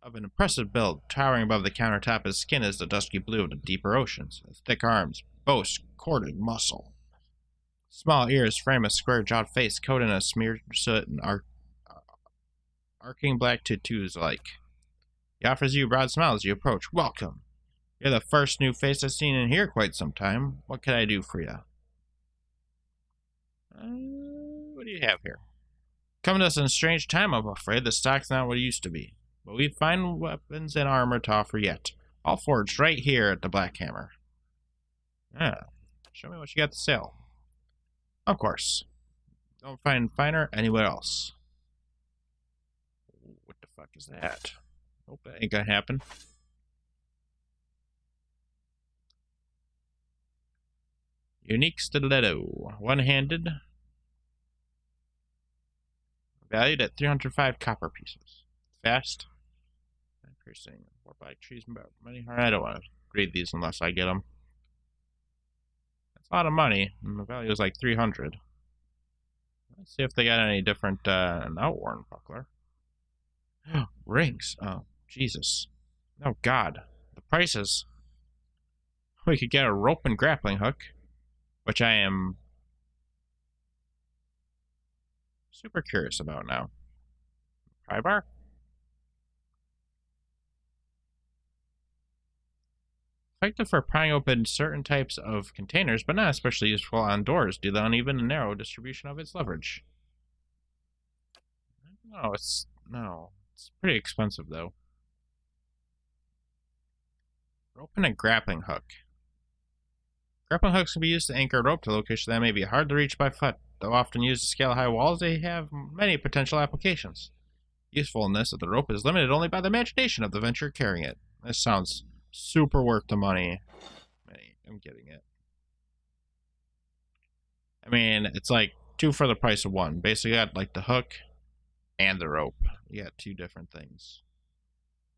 [SPEAKER 1] of an impressive build, towering above the countertop. His skin is the dusky blue of the deeper oceans. His thick arms boast corded muscle. Small ears frame a square-jawed face, coated in a smeared soot and arcing black tattoos alike. He offers you a broad smile as you approach. Welcome. You're the first new face I've seen in here quite some time. What can I do for you? What do you have here? Coming to us in a strange time, I'm afraid. The stock's not what it used to be. But we've fine weapons and armor to offer yet. All forged right here at the Black Hammer. Ah, show me what you got to sell. Of course. Don't find finer anywhere else. What the fuck is that? Hope that ain't gonna happen. Unique stiletto. One-handed. Valued at 305 copper pieces. Fast. Piercing. 4 black trees. Money. I don't want to read these unless I get them. That's a lot of money. And the value is like 300. Let's see if they got any different, an outworn buckler. Rings. Oh, Jesus. Oh, God. The prices. We could get a rope and grappling hook, which I am super curious about now. Pry bar? Effective for prying open certain types of containers, but not especially useful on doors due to the uneven and narrow distribution of its leverage. No, it's pretty expensive though. Rope and a grappling hook. Grappling hooks can be used to anchor a rope to locations that may be hard to reach by foot. Though often used to scale high walls, they have many potential applications. Usefulness of the rope is limited only by the imagination of the venture carrying it. This sounds super worth the money. I'm getting it. I mean, it's like 2 for the price of 1. Basically, I got like the hook and the rope. You got 2 different things.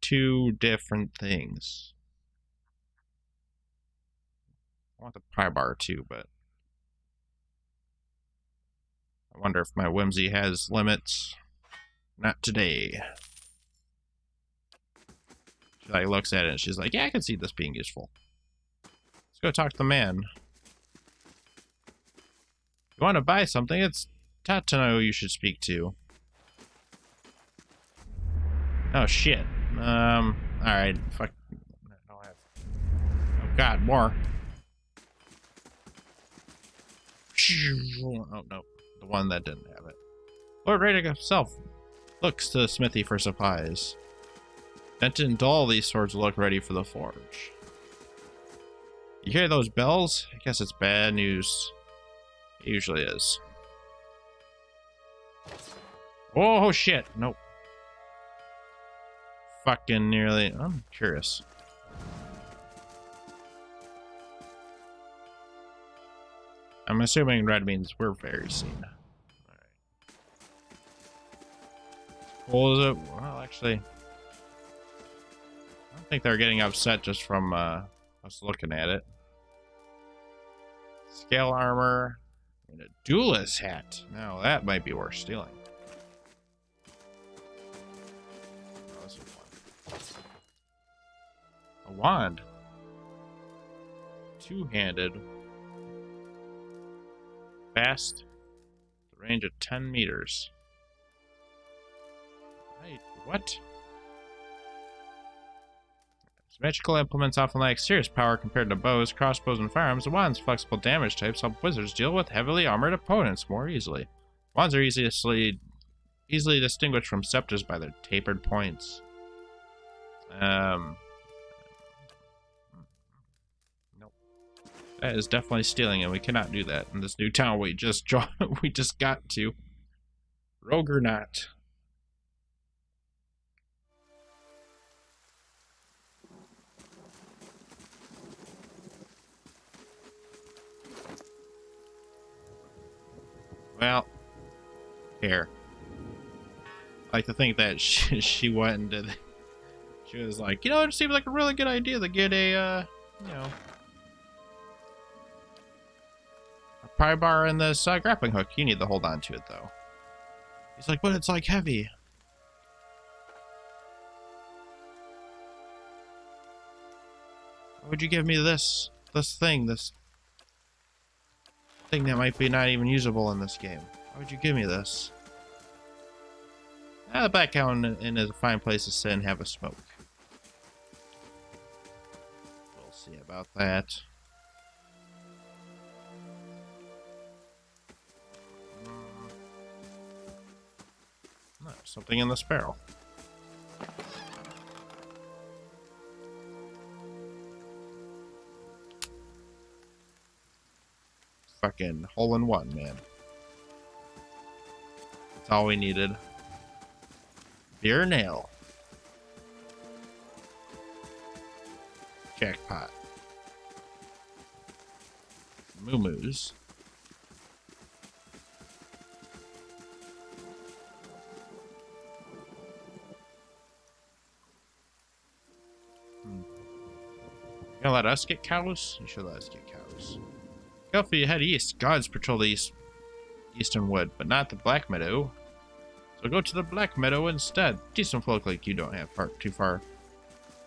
[SPEAKER 1] 2 different things. I want the pry bar too, but I wonder if my whimsy has limits. Not today. She like looks at it and she's like, yeah, I can see this being useful. Let's go talk to the man. You want to buy something? It's Tatano you should speak to. Oh shit. Alright, fuck. Oh god, more. Oh no, the one that didn't have it. Lord Radek himself looks to the smithy for supplies. Denton and Dull, these swords look ready for the forge. You hear those bells? I guess it's bad news. It usually is. Oh shit, nope. Fucking nearly. I'm curious. I'm assuming red means we're very soon. Alright. Cool is it? Well, actually, I don't think they're getting upset just from us looking at it. Scale armor and a duelist hat. Now that might be worth stealing. A wand. Two-handed. Fast. The range of 10 meters. Right, what? Magical implements often lack serious power compared to bows, crossbows, and firearms. The wand's flexible damage types help wizards deal with heavily armored opponents more easily. Wands are easily distinguished from scepters by their tapered points. Nope. That is definitely stealing, and we cannot do that in this new town we just got to. Rogue or not. Well, here. I like to think that she went and did. She was like, you know, it seems like a really good idea to get a, you know, a pry bar and this grappling hook. You need to hold on to it, though. He's like, but it's like heavy. Why would you give me this thing that might be not even usable in this game? Why would you give me this? The back out in is a fine place to sit and have a smoke. We'll see about that. Something in this barrel. Fucking hole in one, man. That's all we needed. Beer nail. Jackpot. Moo-moos. You gonna let us get cows? You should let us get cows. Careful, you head east. Gods patrol the eastern wood, but not the Black Meadow. So go to the Black Meadow instead. Decent folk like you don't have too far.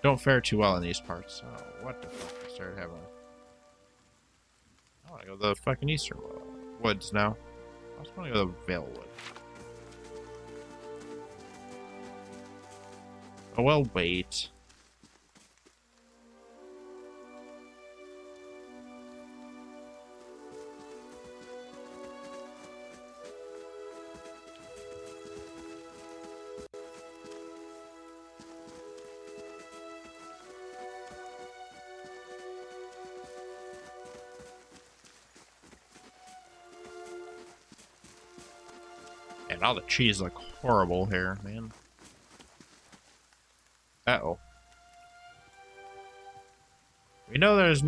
[SPEAKER 1] Don't fare too well in these parts. Oh, what the fuck? I started having I wanna go to the fucking eastern woods now. I just wanna go to the Vale Wood. Oh well, wait. And all the trees look horrible here, man. Uh-oh. We know there's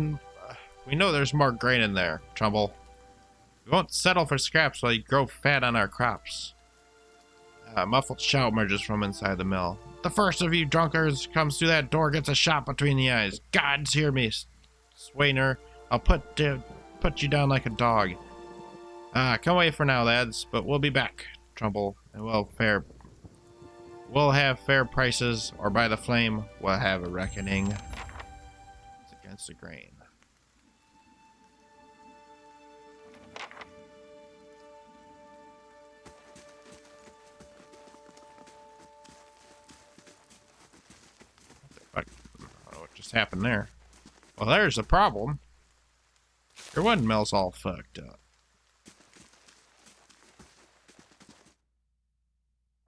[SPEAKER 1] more grain in there, Trumbull. We won't settle for scraps while you grow fat on our crops. A muffled shout emerges from inside the mill. The first of you drunkards comes through that door gets a shot between the eyes. Gods hear me, Swainer. I'll put you down like a dog. Come away for now, lads, but we'll be back, Trumbull, and we'll have fair prices, or by the flame, we'll have a reckoning. It's against the grain. What the fuck? I don't know what just happened there. Well, there's the problem. Your windmill's all fucked up.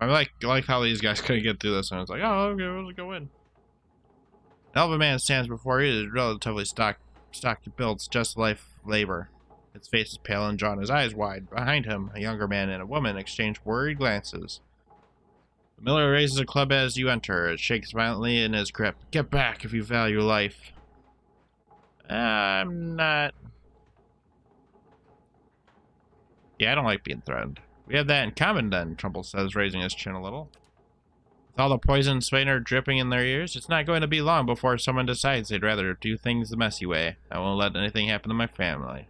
[SPEAKER 1] I like how these guys couldn't get through this, and I was like, oh, okay, we'll go in. An elven man stands before you, is relatively stocky built, just life labor. His face is pale and drawn, his eyes wide. Behind him, a younger man and a woman exchange worried glances. The miller raises a club as you enter. It shakes violently in his grip. Get back if you value life. I'm not... Yeah, I don't like being threatened. We have that in common then, Trumbull says, raising his chin a little. With all the poison Swainer dripping in their ears, it's not going to be long before someone decides they'd rather do things the messy way. I won't let anything happen to my family.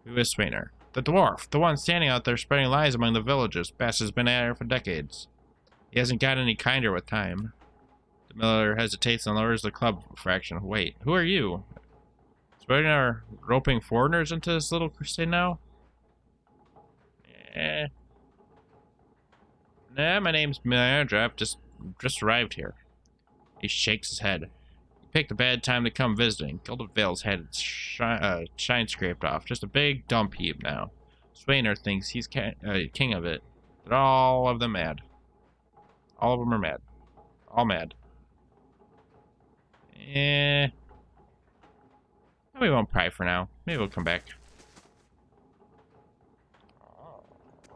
[SPEAKER 1] Who is Swainer? The dwarf, the one standing out there spreading lies among the villagers. Bast has been at it for decades. He hasn't got any kinder with time. The miller hesitates and lowers the club a fraction. Wait, who are you? Spreading our roping foreigners into this little crusade now? Eh. Nah, my name's Manager. I've just arrived here. He shakes his head. He picked a bad time to come visiting. Gilded Vale's had its shine scraped off. Just a big dump heap now. Swainer thinks he's king of it. But all of them mad. All of them are mad. All mad. Eh. We won't pry for now. Maybe we'll come back.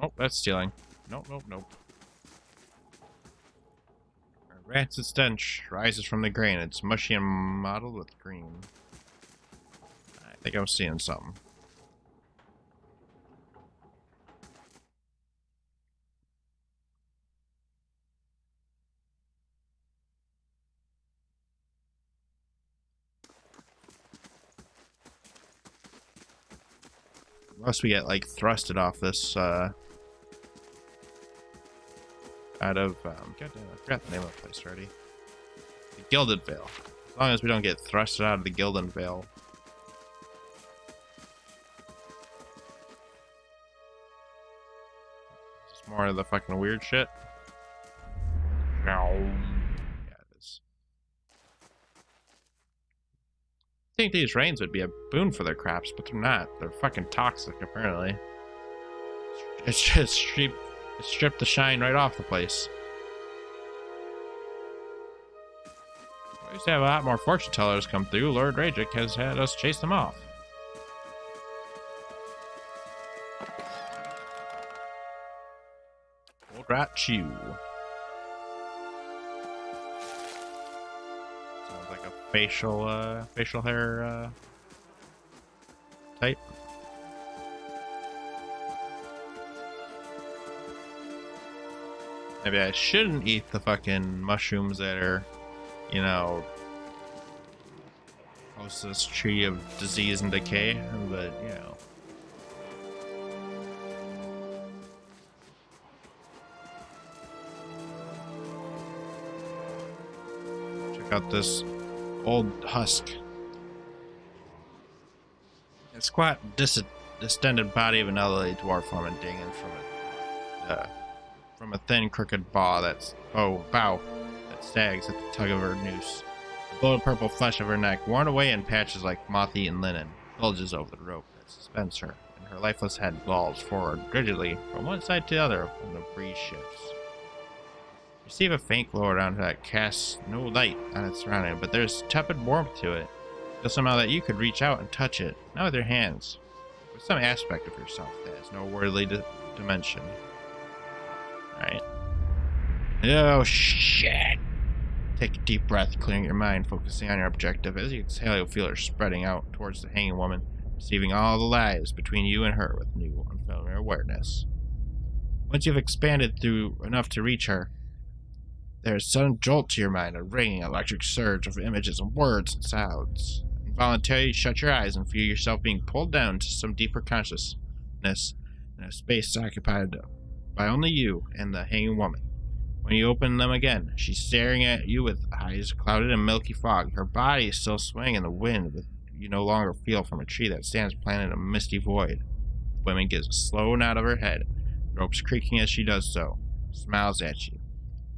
[SPEAKER 1] Oh, that's stealing. Nope. A rancid stench rises from the grain. It's mushy and mottled with green. I think I'm seeing something. Unless we get, like, thrusted off this, out of, goddamn, I forgot the name of the place already. The Gilded Vale. As long as we don't get thrusted out of the Gilded Vale. Just more of the fucking weird shit. Yeah, it is. I think these rains would be a boon for their crops, but they're not. They're fucking toxic, apparently. It's just stripped the shine right off the place. We used to have a lot more fortune tellers come through. Lord Rajic has had us chase them off. Old Rat Chew. Sounds like a facial hair, type. Maybe I shouldn't eat the fucking mushrooms that are, you know, close to this tree of disease and decay, but, you know. Check out this old husk. The squat, distended body of an elderly dwarf woman dangling from a thin, crooked bow that sags at the tug of her noose. The golden purple flesh of her neck, worn away in patches like moth-eaten linen, bulges over the rope that suspends her, and her lifeless head lolls forward rigidly from one side to the other when the breeze shifts. You see a faint glow around her that casts no light on its surrounding, but there's tepid warmth to it. Feel somehow that you could reach out and touch it, not with your hands, with some aspect of yourself that has no worldly dimension. Alright. Oh, shit. Take a deep breath, clearing your mind, focusing on your objective. As you exhale, you'll feel her spreading out towards the hanging woman, receiving all the lives between you and her with new, unfamiliar awareness. Once you've expanded through enough to reach her, there's a sudden jolt to your mind, a ringing electric surge of images and words and sounds. Involuntarily, shut your eyes and feel yourself being pulled down to some deeper consciousness in a space occupied by only you and the hanging woman. When you open them again, she's staring at you with eyes clouded in milky fog. Her body is still swaying in the wind, but you no longer feel from a tree that stands planted in a misty void. The woman gives a slow nod of her head, ropes creaking as she does so, smiles at you.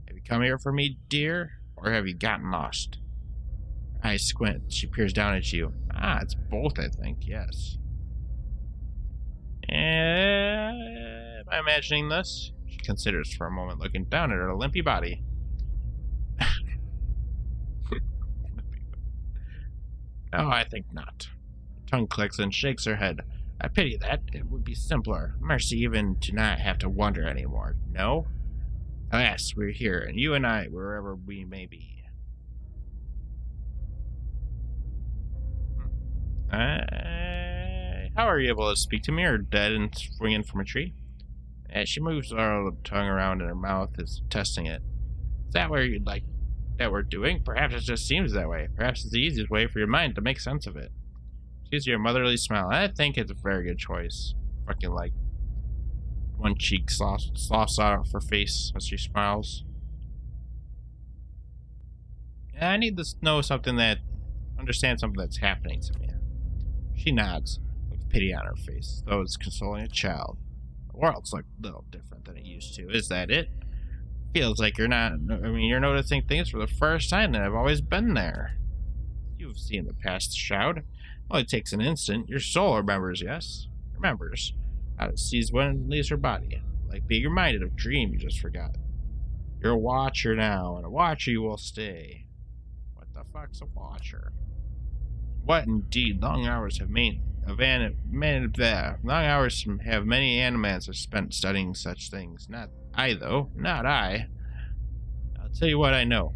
[SPEAKER 1] Have you come here for me, dear, or have you gotten lost? Her eyes squint. She peers down at you. Ah, it's both, I think, yes. Am I imagining this? She considers for a moment, looking down at her limpy body. No, I think not. Her tongue clicks and shakes her head. I pity that. It would be simpler. Mercy even to not have to wonder anymore. No? Alas, we're here, and you and I, wherever we may be. How are you able to speak to me, or dead and swinging from a tree? As she moves her tongue around in her mouth, is testing it. Is that what you'd like that we're doing? Perhaps it just seems that way. Perhaps it's the easiest way for your mind to make sense of it. She gives you a motherly smile. I think it's a very good choice. Fucking like one cheek sloughs out of her face as she smiles. I need to know something understand something that's happening to me. She nods, with pity on her face, though it's consoling a child. The world's like a little different than it used to. Is that it? Feels like you're noticing things for the first time, and I've always been there. You've seen the past shroud. Only takes an instant. Your soul remembers, yes? Remembers. How it sees when it leaves her body. Like being reminded of a dream you just forgot. You're a watcher now, and a watcher you will stay. What the fuck's a watcher? What indeed? Long hours have many animans have spent studying such things. Not I, though. Not I. I'll tell you what I know.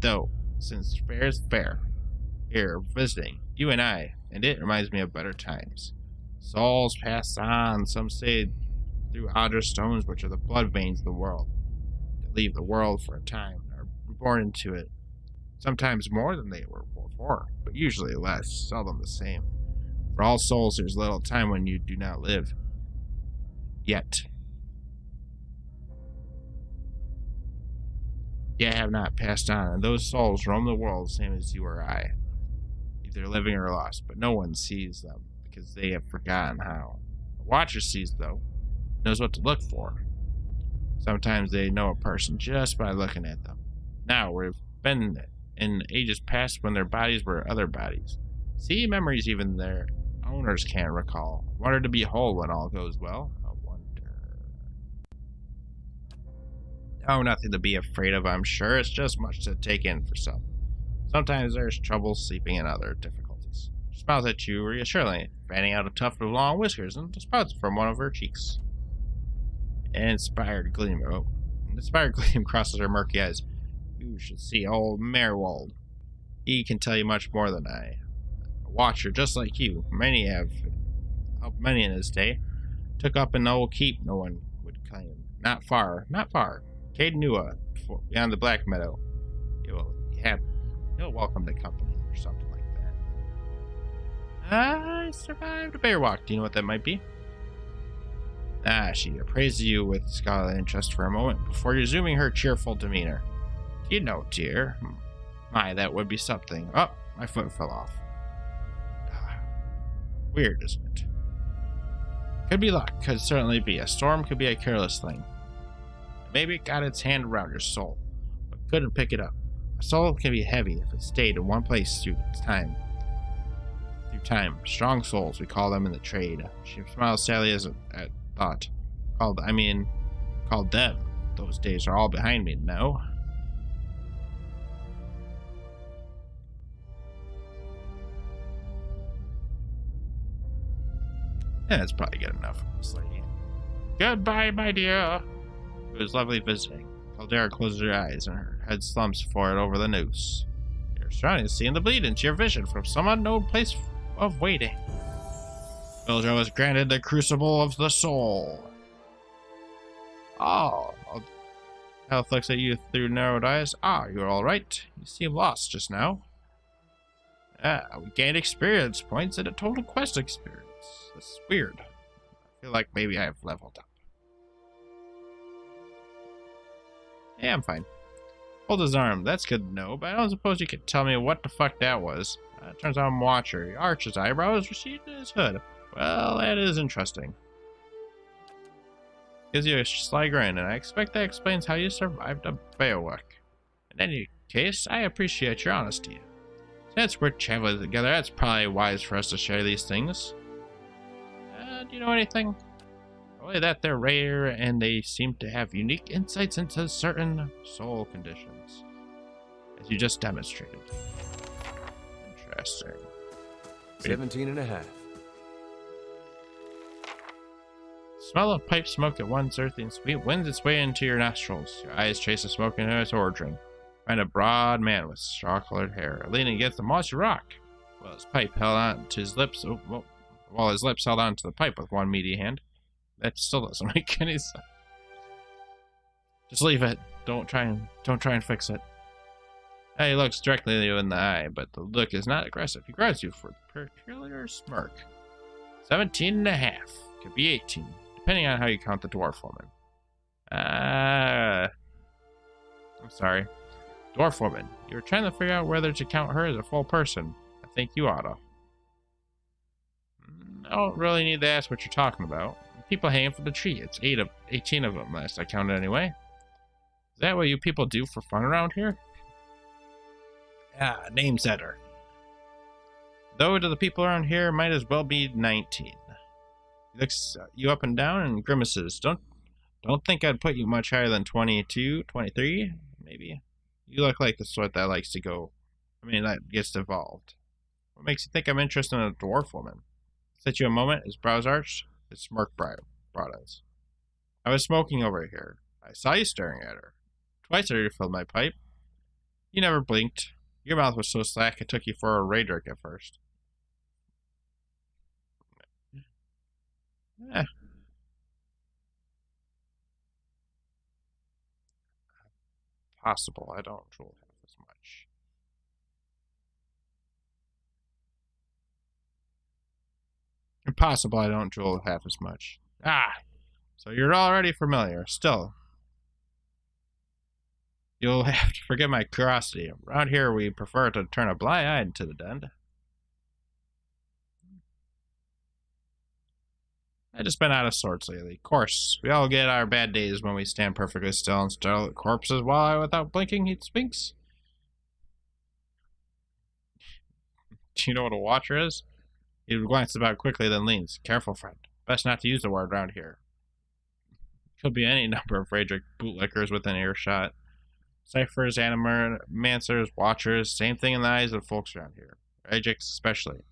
[SPEAKER 1] Though, since fair is fair, here, visiting, you and I, and it reminds me of better times. Souls pass on, some say, through outer stones, which are the blood veins of the world. They leave the world for a time, are born into it. Sometimes more than they were before, but usually less, seldom the same. For all souls, there's little time when you do not live. Yet have not passed on, and those souls roam the world same as you or I, either living or lost, but no one sees them, because they have forgotten how. The watcher sees, though, knows what to look for. Sometimes they know a person just by looking at them. Now, we've been in ages past when their bodies were other bodies. See, memories even their owners can't recall. Wonder to behold when all goes well. I wonder. Oh, nothing to be afraid of, I'm sure. It's just much to take in for some. Sometimes there's trouble sleeping and other difficulties. She smiles at you reassuringly, fanning out a tuft of long whiskers and sprouts from one of her cheeks. An inspired gleam crosses her murky eyes. You should see old Merwold. He can tell you much more than I. A watcher just like you. Many have helped many in his day. Took up an old keep no one would claim. Not far. Cade Nua, beyond the Black Meadow. He'll welcome the company or something like that. I survived a bear walk. Do you know what that might be? She appraises you with scholarly interest for a moment before resuming her cheerful demeanor. You know, dear. My, that would be something. Oh, my foot fell off. Weird, isn't it? Could be luck. Could certainly be. A storm could be a careless thing. Maybe it got its hand around your soul, but couldn't pick it up. A soul can be heavy if it stayed in one place through time. Strong souls, we call them in the trade. She smiles sadly at thought. Called them. Those days are all behind me, no? Yeah, that's probably good enough for this lady. Goodbye, my dear. It was lovely visiting. Caldera closes her eyes and her head slumps forward over the noose. Your surroundings seem to bleed into your vision from some unknown place of waiting. Vildra was granted the crucible of the soul. Oh, Health looks at you through narrowed eyes. You're all right. You seem lost just now. We gained experience points and a total quest experience. This is weird. I feel like maybe I have leveled up. Yeah, I'm fine. Hold his arm. That's good to know, but I don't suppose you could tell me what the fuck that was. Turns out I'm a watcher. He arched his eyebrows, receded his hood. Well, that is interesting. Gives you a sly grin, and I expect that explains how you survived a bivouac. In any case, I appreciate your honesty. Since we're traveling together, that's probably wise for us to share these things. Do you know anything? Only that they're rare, and they seem to have unique insights into certain soul conditions. As you just demonstrated. Interesting.
[SPEAKER 2] 17 and a half.
[SPEAKER 1] Smell of pipe smoke at once earthy and sweet winds its way into your nostrils. Your eyes trace the smoke into its origin. Find a broad man with straw-colored hair, leaning against a mossy rock, while his pipe held on to his lips. While his lips held on to the pipe with one meaty hand. That still doesn't make any sense. Just leave it. Don't try and fix it. He looks directly at you in the eye, but the look is not aggressive. He grabs you for the peculiar smirk. 17 and a half. Could be 18, depending on how you count the dwarf woman. I'm sorry. Dwarf woman. You were trying to figure out whether to count her as a full person. I think you oughta. I don't really need to ask what you're talking about. People hanging from the tree. It's 18 of them last I counted anyway. Is that what you people do for fun around here? Ah, name setter. Though to the people around here might as well be 19. He looks you up and down and grimaces. Don't think I'd put you much higher than 22, 23, maybe. You look like the sort that likes to go. That gets involved. What makes you think I'm interested in a dwarf woman? Set you a moment, his brows arched, his smirk broadens. I was smoking over here. I saw you staring at her. Twice I refilled my pipe. You never blinked. Your mouth was so slack it took you for a Raedric at first. Possible. I don't drool half as much. Impossible. I don't drool half as much. Ah, so you're already familiar. Still, you'll have to forgive my curiosity. Around here, we prefer to turn a blind eye to the dead. I've just been out of sorts lately. Of course, we all get our bad days when we stand perfectly still and stare at corpses while without blinking, he speaks. Do you know what a watcher is? He glances about quickly, then leans. Careful, friend. Best not to use the word around here. Could be any number of Raedric bootlickers within earshot. Ciphers, animancers, watchers, same thing in the eyes of folks around here. Raedrics especially.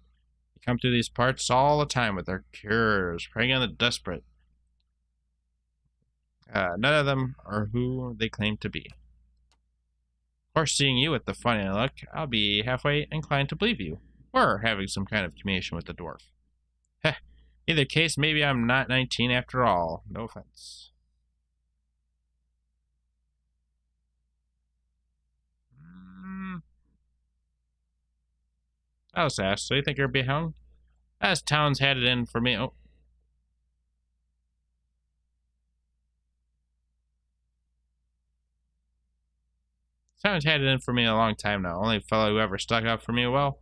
[SPEAKER 1] They come through these parts all the time with their cures, preying on the desperate. None of them are who they claim to be. Of course, seeing you with the funny look, I'll be halfway inclined to believe you. Or having some kind of communication with the dwarf. Heh, either case, maybe I'm not 19 after all. No offense. I was asked, so you think you're being hung? As town's had it in for me. Oh. Town's had it in for me a long time now. Only fellow who ever stuck up for me well.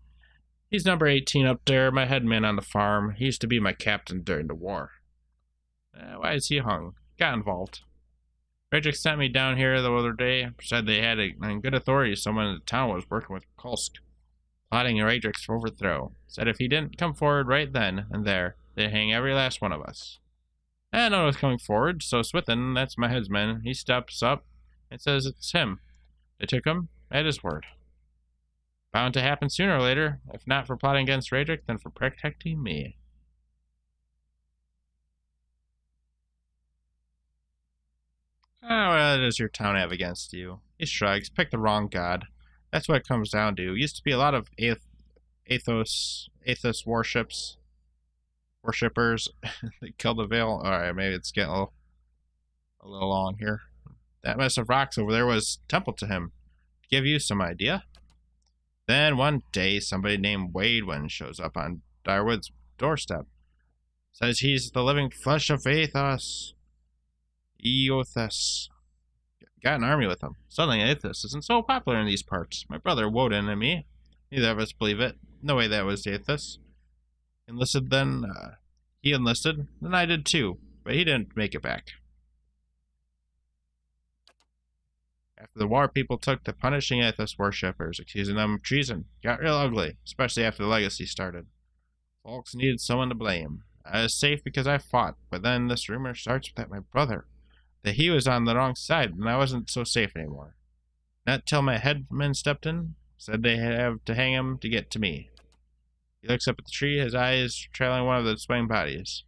[SPEAKER 1] He's number 18 up there, my headman on the farm. He used to be my captain during the war. Why is he hung? Got involved. Raedric sent me down here the other day. Said they had on good authority someone in the town was working with Kulsk, plotting Raedric's overthrow. Said if he didn't come forward right then and there, they'd hang every last one of us. I know was coming forward, so Swithin, that's my headsman, he steps up and says it's him. They took him at his word. Bound to happen sooner or later, if not for plotting against Raedric, then for protecting me. What does your town have against you? He shrugs. Pick the wrong god. That's what it comes down to. Used to be a lot of Athos worshippers. They killed the Veil. Alright, maybe it's getting a little long here. That mess of rocks over there was temple to him. To give you some idea. Then one day, somebody named Waidwen shows up on Darwood's doorstep. Says he's the living flesh of Athos. Eothas. Got an army with him. Suddenly Athos isn't so popular in these parts. My brother Woden and me, neither of us believe it. No way that was Athos. Enlisted then, he enlisted, then I did too, but he didn't make it back. After the war, people took to punishing Athos worshippers, accusing them of treason. Got real ugly, especially after the legacy started. Folks needed someone to blame. I was safe because I fought, but then this rumor starts that my brother, that he was on the wrong side, and I wasn't so safe anymore. Not till my headman stepped in, said they have to hang him to get to me. He looks up at the tree, his eyes trailing one of the swaying bodies.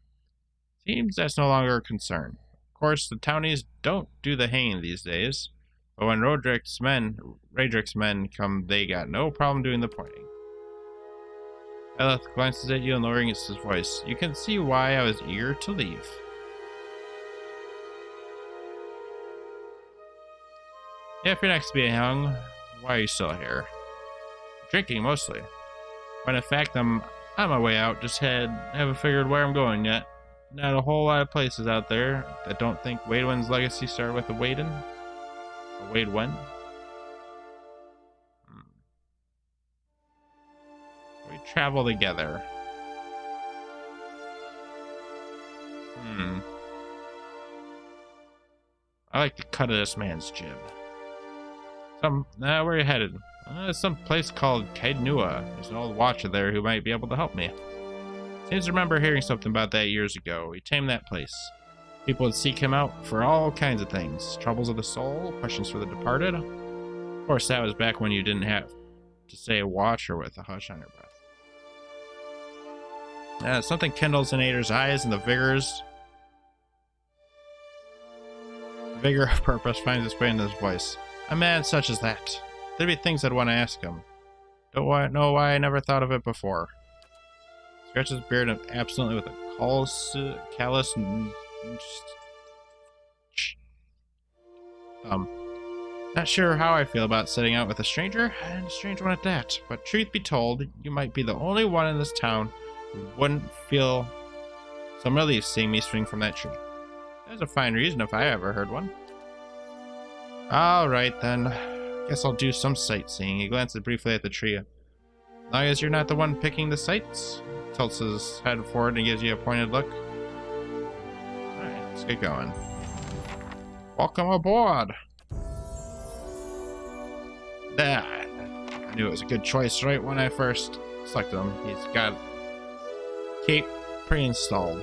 [SPEAKER 1] Seems that's no longer a concern. Of course, the townies don't do the hanging these days, but when Raedric's men come, they got no problem doing the pointing. Eleth glances at you and lowering his voice. You can see why I was eager to leave. If you're next to being hung, why are you still here? Drinking, mostly. When in fact, I'm on my way out, just haven't figured where I'm going yet. Not a whole lot of places out there that don't think Waidwen's legacy started with a Waiden. A Waidwen. travel together. I like the cut of this man's jib. Where are you headed? Some place called Kaidnua. There's an old watcher there who might be able to help me. Seems to remember hearing something about that years ago. He tamed that place. People would seek him out for all kinds of things. Troubles of the soul, questions for the departed. Of course, that was back when you didn't have to say watcher with a hush on your breath. Something kindles in Ader's eyes, and the vigor of purpose finds its way into his voice. A man such as that. There'd be things I'd want to ask him. Don't know why I never thought of it before. Scratches his beard absently with a callous Not sure how I feel about setting out with a stranger, and a strange one at that. But truth be told, you might be the only one in this town who wouldn't feel some relief seeing me swing from that tree. There's a fine reason if I ever heard one. Alright then. Guess I'll do some sightseeing. He glances briefly at the tree. Long as you're not the one picking the sights. Tilts his head forward and gives you a pointed look. Alright, let's get going. Welcome aboard! There. I knew it was a good choice right when I first selected him. He's got cape pre-installed.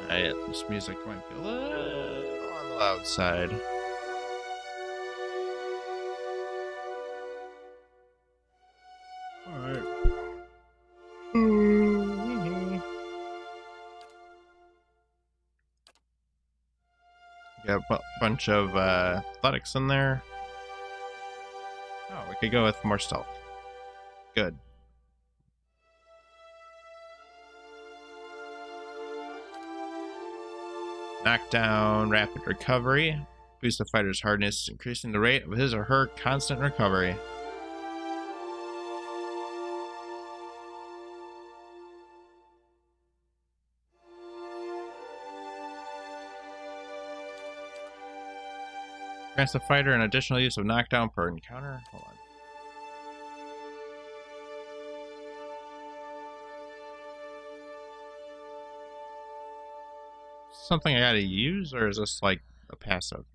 [SPEAKER 1] Alright, this music might be a little on the loud side. Alright. Got a bunch of athletics in there. Oh, we could go with more stealth. Good. Knockdown, rapid recovery. Boost the fighter's hardness, increasing the rate of his or her constant recovery. Grants the fighter an additional use of knockdown per encounter. Hold on. Something I gotta use, or is this like a passive?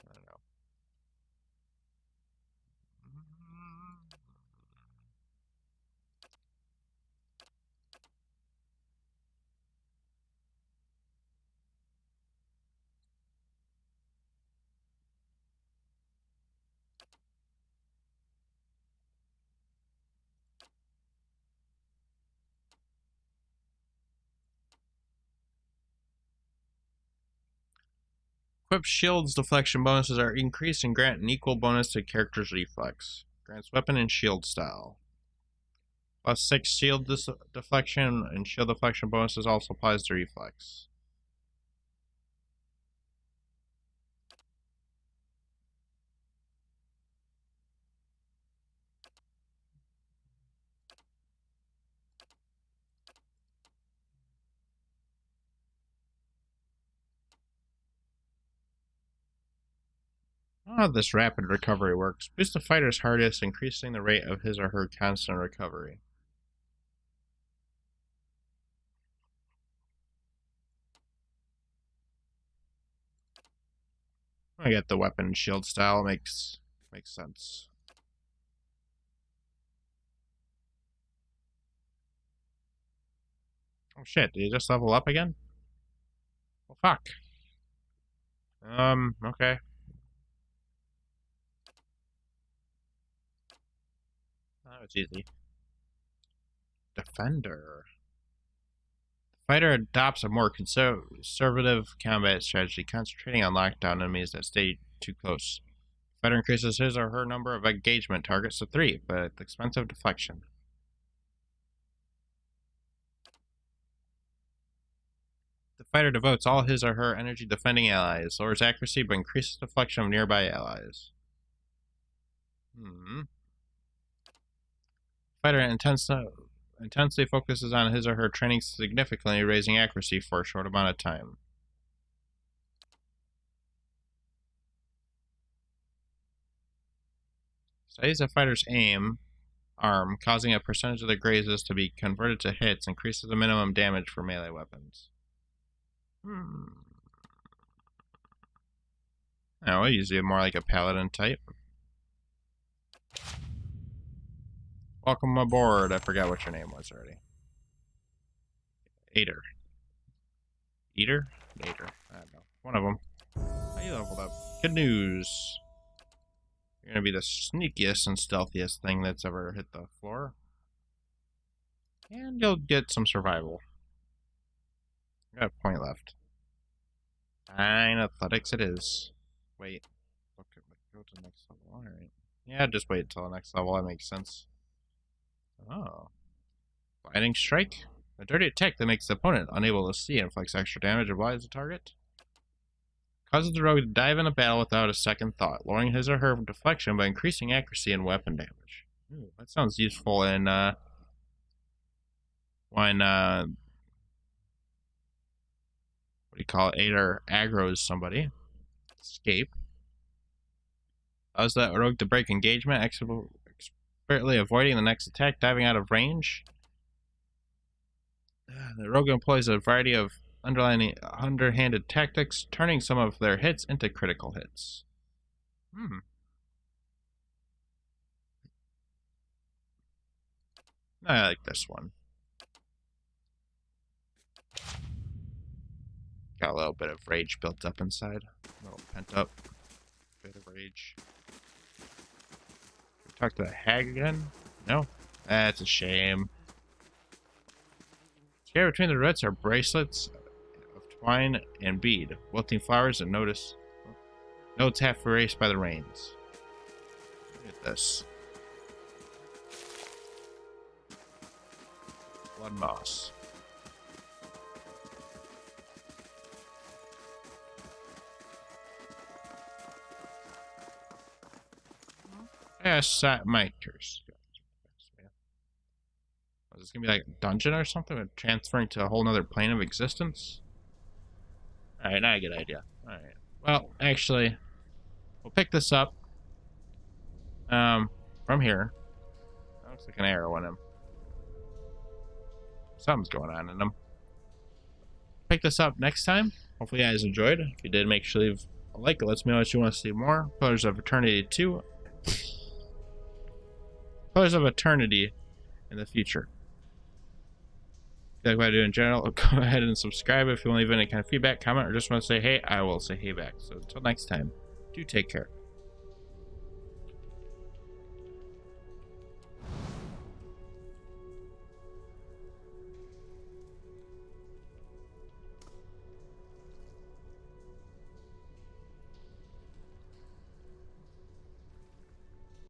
[SPEAKER 1] I don't know. Equip shields deflection bonuses are increased and grant an equal bonus to character's reflex. Grants weapon and shield style. Plus 6 shield deflection and shield deflection bonuses also applies to reflex. I don't know how this rapid recovery works. Boost the fighter's hardest, increasing the rate of his or her constant recovery. I get the weapon and shield style. Makes sense. Oh shit, did you just level up again? Well, fuck. Okay. That was easy. Defender. The fighter adopts a more conservative combat strategy, concentrating on lockdown enemies that stay too close. The fighter increases his or her number of engagement targets to 3, but at the expense of deflection. The fighter devotes all his or her energy defending allies, lowers accuracy but increases deflection of nearby allies. Fighter intensely focuses on his or her training, significantly raising accuracy for a short amount of time. Studies a fighter's aim. arm, causing a percentage of the grazes to be converted to hits, increases the minimum damage for melee weapons. Oh, usually more like a paladin type. Welcome aboard. I forgot what your name was already. Ader. Eater? Ader. I don't know. One of them. Oh, you leveled up. Good news. You're gonna be the sneakiest and stealthiest thing that's ever hit the floor. And you'll get some survival. Got a point left. Fine, athletics it is. Wait. Okay, go to the next level. Alright. Yeah, just wait until the next level. That makes sense. Oh. Blinding strike. A dirty attack that makes the opponent unable to see and inflicts extra damage and blinds the target. Causes the rogue to dive in a battle without a second thought, lowering his or her deflection by increasing accuracy and weapon damage. Ooh, that sounds useful in when what do you call it? Ader aggroes somebody. Escape. Allows that rogue to break engagement, expertly avoiding the next attack, diving out of range. The rogue employs a variety of underhanded tactics, turning some of their hits into critical hits. I like this one. Got a little bit of rage built up inside. A little pent up bit of rage. Talk to the hag again? No? That's a shame. Scattered between the roots are bracelets of twine and bead, wilting flowers and notes half erased by the rains. Look at this. Blood moss. Yes, miters. Is this gonna be like a dungeon or something? Or transferring to a whole nother plane of existence? Alright, now I get an idea. Alright. Well, actually, we'll pick this up from here. That looks like an arrow in him. Something's going on in him. Pick this up next time. Hopefully you guys enjoyed. If you did, make sure you leave a like. It lets me know that you want to see more. Pillars of Eternity 2. Pillars of Eternity in the future. If you like what I do in general, go ahead and subscribe. If you want to leave any kind of feedback, comment, or just want to say hey, I will say hey back. So until next time, do take care.